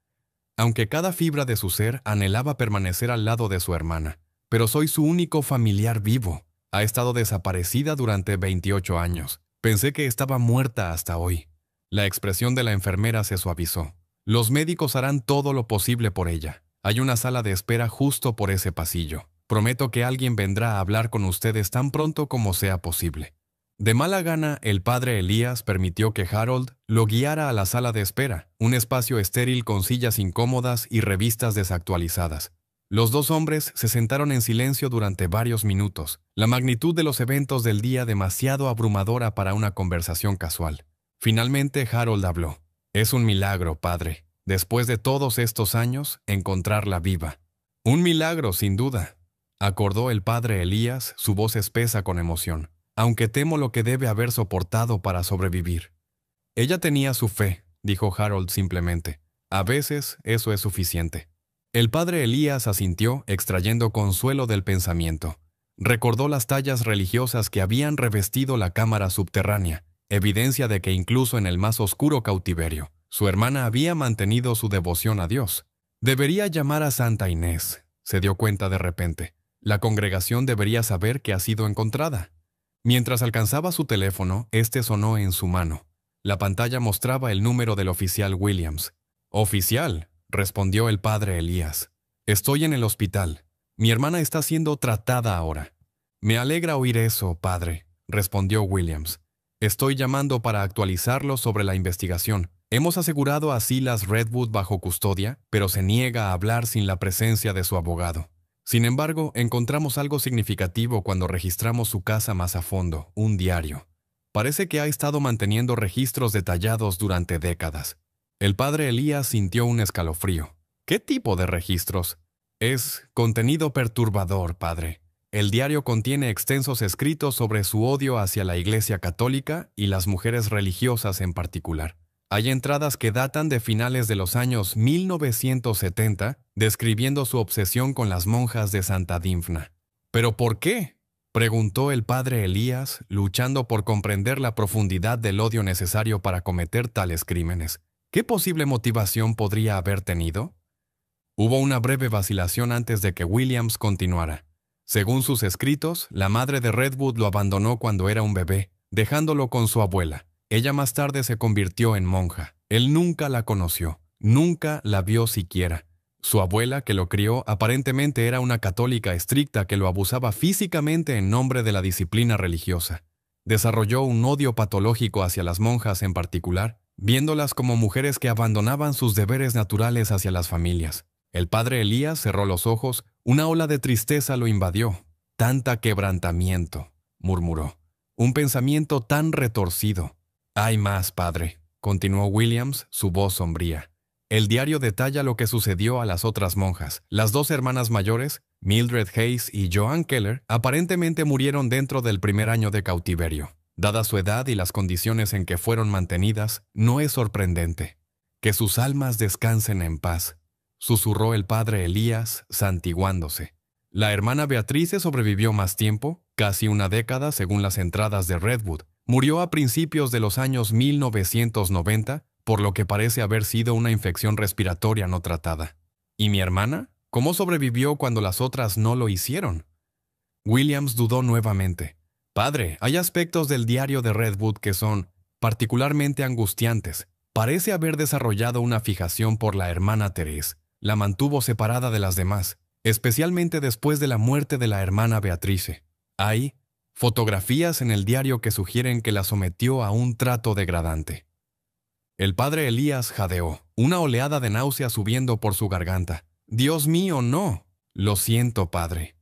aunque cada fibra de su ser anhelaba permanecer al lado de su hermana. «Pero soy su único familiar vivo. Ha estado desaparecida durante 28 años. Pensé que estaba muerta hasta hoy». La expresión de la enfermera se suavizó. «Los médicos harán todo lo posible por ella. Hay una sala de espera justo por ese pasillo. Prometo que alguien vendrá a hablar con ustedes tan pronto como sea posible». De mala gana, el padre Elías permitió que Harold lo guiara a la sala de espera, un espacio estéril con sillas incómodas y revistas desactualizadas. Los dos hombres se sentaron en silencio durante varios minutos, la magnitud de los eventos del día demasiado abrumadora para una conversación casual. Finalmente Harold habló. «Es un milagro, padre. Después de todos estos años, encontrarla viva». «Un milagro, sin duda», acordó el padre Elías, su voz espesa con emoción. «Aunque temo lo que debe haber soportado para sobrevivir». «Ella tenía su fe», dijo Harold simplemente. «A veces eso es suficiente». El padre Elías asintió, extrayendo consuelo del pensamiento. Recordó las tallas religiosas que habían revestido la cámara subterránea, evidencia de que incluso en el más oscuro cautiverio, su hermana había mantenido su devoción a Dios. «Debería llamar a Santa Inés», se dio cuenta de repente. «La congregación debería saber que ha sido encontrada». Mientras alcanzaba su teléfono, este sonó en su mano. La pantalla mostraba el número del oficial Williams. «Oficial», respondió el padre Elías. «Estoy en el hospital. Mi hermana está siendo tratada ahora». «Me alegra oír eso, padre», respondió Williams. «Estoy llamando para actualizarlo sobre la investigación. Hemos asegurado a Silas Redwood bajo custodia, pero se niega a hablar sin la presencia de su abogado. Sin embargo, encontramos algo significativo cuando registramos su casa más a fondo, un diario. Parece que ha estado manteniendo registros detallados durante décadas». El padre Elías sintió un escalofrío. «¿Qué tipo de registros?» «Es contenido perturbador, padre. El diario contiene extensos escritos sobre su odio hacia la Iglesia Católica y las mujeres religiosas en particular. Hay entradas que datan de finales de los años 1970, describiendo su obsesión con las monjas de Santa Dymphna». «¿Pero por qué?», preguntó el padre Elías, luchando por comprender la profundidad del odio necesario para cometer tales crímenes. ¿Qué posible motivación podría haber tenido? Hubo una breve vacilación antes de que Williams continuara. Según sus escritos, la madre de Redwood lo abandonó cuando era un bebé, dejándolo con su abuela. Ella más tarde se convirtió en monja. Él nunca la conoció, nunca la vio siquiera. Su abuela, que lo crió, aparentemente era una católica estricta que lo abusaba físicamente en nombre de la disciplina religiosa. Desarrolló un odio patológico hacia las monjas en particular, viéndolas como mujeres que abandonaban sus deberes naturales hacia las familias. El padre Elías cerró los ojos, una ola de tristeza lo invadió. «Tanta quebrantamiento», murmuró. «Un pensamiento tan retorcido». «Hay más, padre», continuó Williams, su voz sombría. «El diario detalla lo que sucedió a las otras monjas. Las dos hermanas mayores, Mildred Hayes y Joan Keller, aparentemente murieron dentro del primer año de cautiverio. Dada su edad y las condiciones en que fueron mantenidas, no es sorprendente. Que sus almas descansen en paz», susurró el padre Elías, santiguándose. La hermana Beatrice sobrevivió más tiempo, casi una década según las entradas de Redwood. Murió a principios de los años 1990, por lo que parece haber sido una infección respiratoria no tratada. ¿Y mi hermana? ¿Cómo sobrevivió cuando las otras no lo hicieron? Williams dudó nuevamente. «Padre, hay aspectos del diario de Redwood que son particularmente angustiantes. Parece haber desarrollado una fijación por la hermana Therese. La mantuvo separada de las demás, especialmente después de la muerte de la hermana Beatrice. Hay fotografías en el diario que sugieren que la sometió a un trato degradante». El padre Elías jadeó, una oleada de náusea subiendo por su garganta. «Dios mío, no». «Lo siento, padre».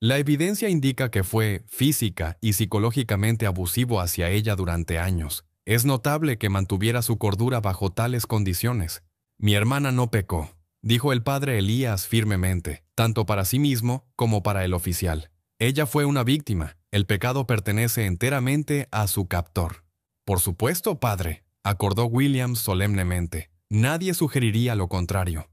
La evidencia indica que fue física y psicológicamente abusivo hacia ella durante años. Es notable que mantuviera su cordura bajo tales condiciones. Mi hermana no pecó, dijo el padre Elías firmemente, tanto para sí mismo como para el oficial. Ella fue una víctima. El pecado pertenece enteramente a su captor. Por supuesto, padre, acordó Williams solemnemente. Nadie sugeriría lo contrario.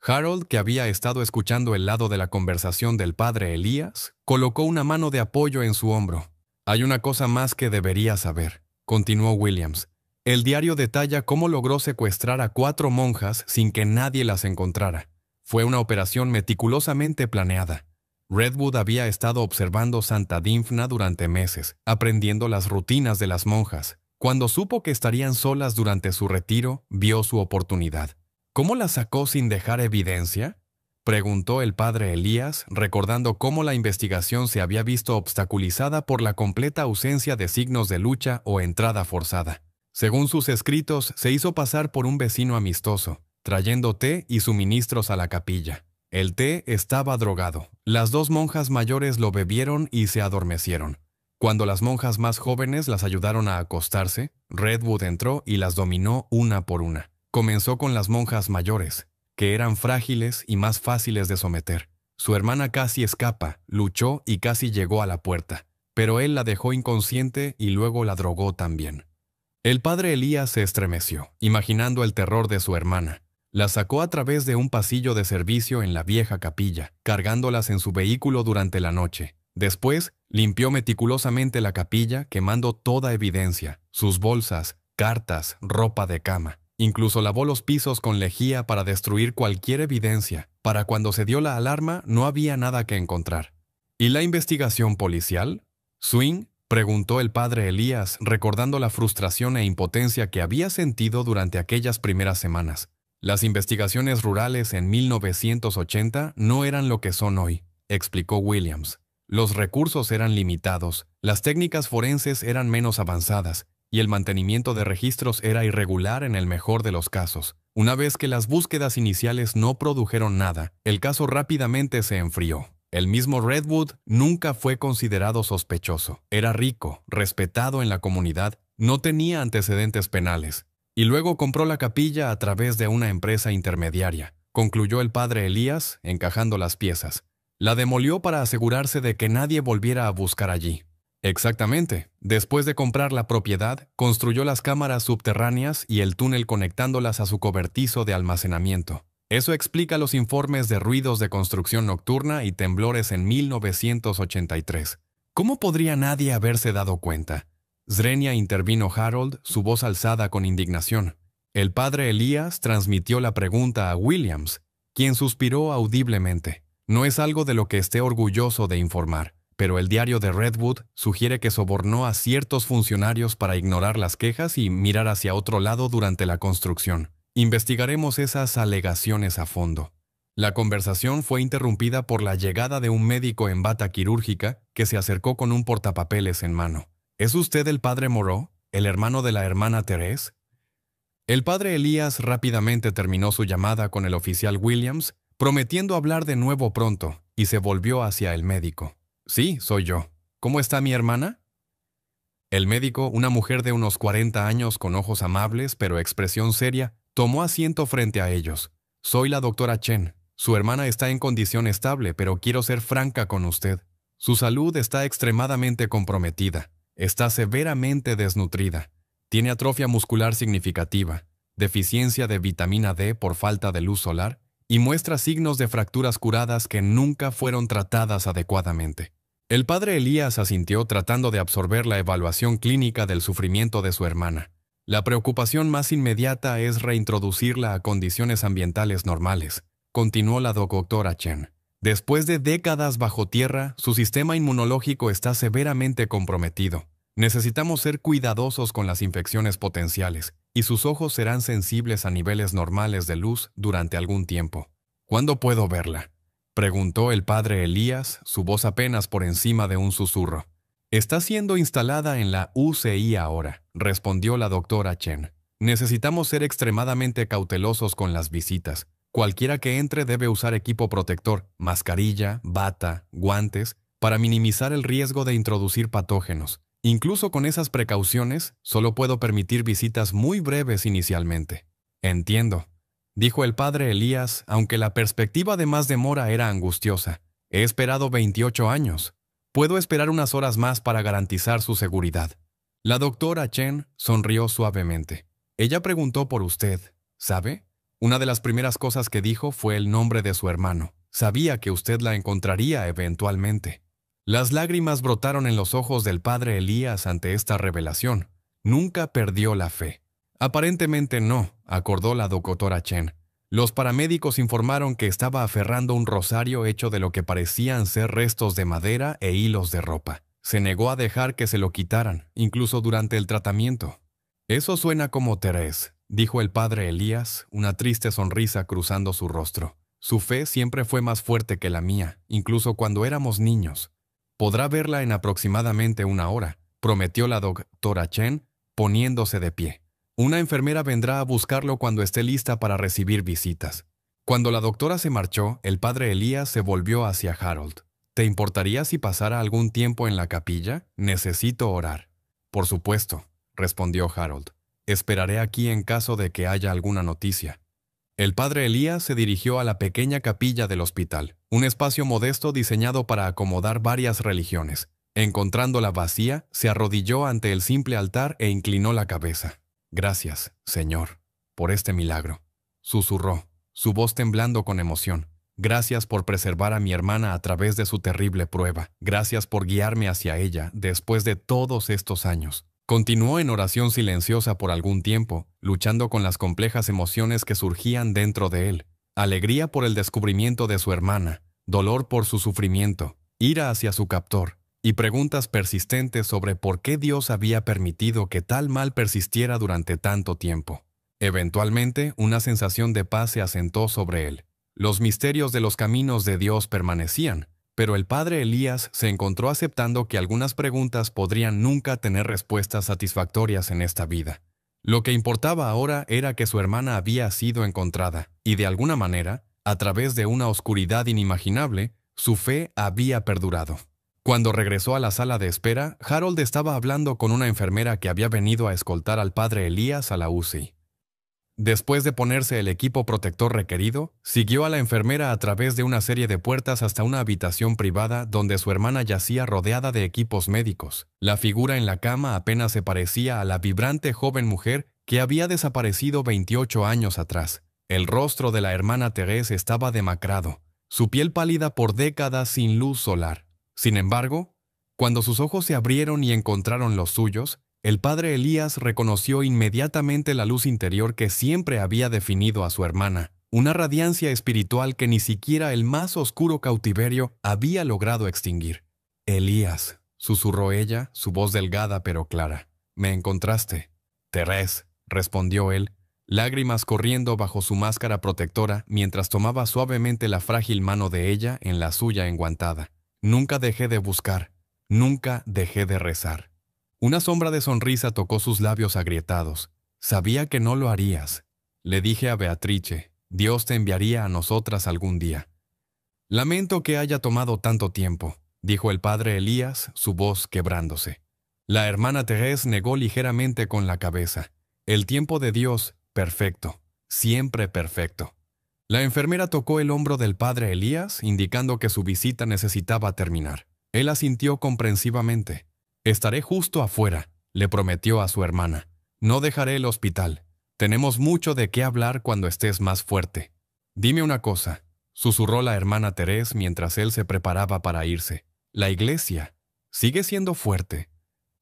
Harold, que había estado escuchando el lado de la conversación del padre Elías, colocó una mano de apoyo en su hombro. Hay una cosa más que debería saber, continuó Williams. El diario detalla cómo logró secuestrar a 4 monjas sin que nadie las encontrara. Fue una operación meticulosamente planeada. Redwood había estado observando Santa Dymphna durante meses, aprendiendo las rutinas de las monjas. Cuando supo que estarían solas durante su retiro, vio su oportunidad. ¿Cómo la sacó sin dejar evidencia?, preguntó el padre Elías, recordando cómo la investigación se había visto obstaculizada por la completa ausencia de signos de lucha o entrada forzada. Según sus escritos, se hizo pasar por un vecino amistoso, trayendo té y suministros a la capilla. El té estaba drogado. Las 2 monjas mayores lo bebieron y se adormecieron. Cuando las monjas más jóvenes las ayudaron a acostarse, Redwood entró y las dominó una por una. Comenzó con las monjas mayores, que eran frágiles y más fáciles de someter. Su hermana casi escapa, luchó y casi llegó a la puerta, pero él la dejó inconsciente y luego la drogó también. El padre Elías se estremeció, imaginando el terror de su hermana. La sacó a través de un pasillo de servicio en la vieja capilla, cargándolas en su vehículo durante la noche. Después, limpió meticulosamente la capilla, quemando toda evidencia, sus bolsas, cartas, ropa de cama. Incluso lavó los pisos con lejía para destruir cualquier evidencia. Para cuando se dio la alarma, no había nada que encontrar. ¿Y la investigación policial? ¿Swing?, preguntó el padre Elías, recordando la frustración e impotencia que había sentido durante aquellas primeras semanas. Las investigaciones rurales en 1980 no eran lo que son hoy, explicó Williams. Los recursos eran limitados, las técnicas forenses eran menos avanzadas, y el mantenimiento de registros era irregular en el mejor de los casos. Una vez que las búsquedas iniciales no produjeron nada, el caso rápidamente se enfrió. El mismo Redwood nunca fue considerado sospechoso. Era rico, respetado en la comunidad, no tenía antecedentes penales. Y luego compró la capilla a través de una empresa intermediaria, concluyó el padre Elías, encajando las piezas. La demolió para asegurarse de que nadie volviera a buscar allí. Exactamente. Después de comprar la propiedad, construyó las cámaras subterráneas y el túnel conectándolas a su cobertizo de almacenamiento. Eso explica los informes de ruidos de construcción nocturna y temblores en 1983. ¿Cómo podría nadie haberse dado cuenta? Zrenia, intervino Harold, su voz alzada con indignación. El padre Elías transmitió la pregunta a Williams, quien suspiró audiblemente. No es algo de lo que esté orgulloso de informar, pero el diario de Redwood sugiere que sobornó a ciertos funcionarios para ignorar las quejas y mirar hacia otro lado durante la construcción. Investigaremos esas alegaciones a fondo. La conversación fue interrumpida por la llegada de un médico en bata quirúrgica que se acercó con un portapapeles en mano. ¿Es usted el padre Moreau, el hermano de la hermana Thérèse? El padre Elías rápidamente terminó su llamada con el oficial Williams, prometiendo hablar de nuevo pronto, y se volvió hacia el médico. Sí, soy yo. ¿Cómo está mi hermana? El médico, una mujer de unos 40 años con ojos amables pero expresión seria, tomó asiento frente a ellos. Soy la doctora Chen. Su hermana está en condición estable, pero quiero ser franca con usted. Su salud está extremadamente comprometida. Está severamente desnutrida. Tiene atrofia muscular significativa, deficiencia de vitamina D por falta de luz solar y muestra signos de fracturas curadas que nunca fueron tratadas adecuadamente. El padre Elías asintió tratando de absorber la evaluación clínica del sufrimiento de su hermana. La preocupación más inmediata es reintroducirla a condiciones ambientales normales, continuó la doctora Chen. Después de décadas bajo tierra, su sistema inmunológico está severamente comprometido. Necesitamos ser cuidadosos con las infecciones potenciales, y sus ojos serán sensibles a niveles normales de luz durante algún tiempo. ¿Cuándo puedo verla?, preguntó el padre Elías, su voz apenas por encima de un susurro. Está siendo instalada en la UCI ahora, respondió la doctora Chen. Necesitamos ser extremadamente cautelosos con las visitas. Cualquiera que entre debe usar equipo protector, mascarilla, bata, guantes, para minimizar el riesgo de introducir patógenos. Incluso con esas precauciones, solo puedo permitir visitas muy breves inicialmente. Entiendo, dijo el padre Elías, aunque la perspectiva de más demora era angustiosa. He esperado 28 años. Puedo esperar unas horas más para garantizar su seguridad. La doctora Chen sonrió suavemente. Ella preguntó por usted, ¿sabe? Una de las primeras cosas que dijo fue el nombre de su hermano. Sabía que usted la encontraría eventualmente. Las lágrimas brotaron en los ojos del padre Elías ante esta revelación. Nunca perdió la fe. Aparentemente no, acordó la doctora Chen. Los paramédicos informaron que estaba aferrando un rosario hecho de lo que parecían ser restos de madera e hilos de ropa. Se negó a dejar que se lo quitaran, incluso durante el tratamiento. Eso suena como Thérèse, dijo el padre Elías, una triste sonrisa cruzando su rostro. Su fe siempre fue más fuerte que la mía, incluso cuando éramos niños. Podrá verla en aproximadamente una hora, prometió la doctora Chen, poniéndose de pie. Una enfermera vendrá a buscarlo cuando esté lista para recibir visitas. Cuando la doctora se marchó, el padre Elías se volvió hacia Harold. ¿Te importaría si pasara algún tiempo en la capilla? Necesito orar. Por supuesto, respondió Harold. Esperaré aquí en caso de que haya alguna noticia. El padre Elías se dirigió a la pequeña capilla del hospital, un espacio modesto diseñado para acomodar varias religiones. Encontrándola vacía, se arrodilló ante el simple altar e inclinó la cabeza. Gracias, Señor, por este milagro, susurró, su voz temblando con emoción. Gracias por preservar a mi hermana a través de su terrible prueba. Gracias por guiarme hacia ella después de todos estos años. Continuó en oración silenciosa por algún tiempo, luchando con las complejas emociones que surgían dentro de él. Alegría por el descubrimiento de su hermana, dolor por su sufrimiento, ira hacia su captor, y preguntas persistentes sobre por qué Dios había permitido que tal mal persistiera durante tanto tiempo. Eventualmente, una sensación de paz se asentó sobre él. Los misterios de los caminos de Dios permanecían, pero el padre Elías se encontró aceptando que algunas preguntas podrían nunca tener respuestas satisfactorias en esta vida. Lo que importaba ahora era que su hermana había sido encontrada, y de alguna manera, a través de una oscuridad inimaginable, su fe había perdurado. Cuando regresó a la sala de espera, Harold estaba hablando con una enfermera que había venido a escoltar al padre Elías a la UCI. Después de ponerse el equipo protector requerido, siguió a la enfermera a través de una serie de puertas hasta una habitación privada donde su hermana yacía rodeada de equipos médicos. La figura en la cama apenas se parecía a la vibrante joven mujer que había desaparecido 28 años atrás. El rostro de la hermana Thérèse estaba demacrado, su piel pálida por décadas sin luz solar. Sin embargo, cuando sus ojos se abrieron y encontraron los suyos, el padre Elías reconoció inmediatamente la luz interior que siempre había definido a su hermana, una radiancia espiritual que ni siquiera el más oscuro cautiverio había logrado extinguir. «Elías», susurró ella, su voz delgada pero clara. «¿Me encontraste?» «Thérèse», respondió él, lágrimas corriendo bajo su máscara protectora mientras tomaba suavemente la frágil mano de ella en la suya enguantada. «Nunca dejé de buscar, nunca dejé de rezar». Una sombra de sonrisa tocó sus labios agrietados. «Sabía que no lo harías. Le dije a Beatrice, Dios te enviaría a nosotras algún día». «Lamento que haya tomado tanto tiempo», dijo el padre Elías, su voz quebrándose. La hermana Thérèse negó ligeramente con la cabeza. «El tiempo de Dios, perfecto, siempre perfecto». La enfermera tocó el hombro del padre Elías, indicando que su visita necesitaba terminar. Él asintió comprensivamente. «Estaré justo afuera», le prometió a su hermana. «No dejaré el hospital. Tenemos mucho de qué hablar cuando estés más fuerte». «Dime una cosa», susurró la hermana Thérèse mientras él se preparaba para irse. «La iglesia sigue siendo fuerte».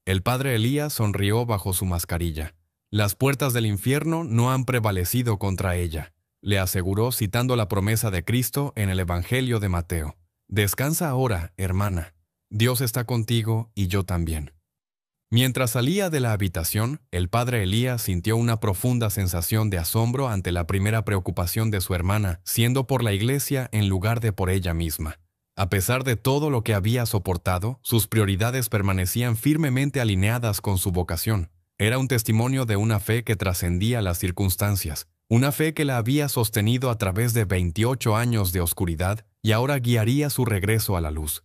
El padre Elías sonrió bajo su mascarilla. «Las puertas del infierno no han prevalecido contra ella», le aseguró citando la promesa de Cristo en el Evangelio de Mateo. «Descansa ahora, hermana. Dios está contigo y yo también». Mientras salía de la habitación, el padre Elías sintió una profunda sensación de asombro ante la primera preocupación de su hermana, siendo por la iglesia en lugar de por ella misma. A pesar de todo lo que había soportado, sus prioridades permanecían firmemente alineadas con su vocación. Era un testimonio de una fe que trascendía las circunstancias, una fe que la había sostenido a través de 28 años de oscuridad y ahora guiaría su regreso a la luz.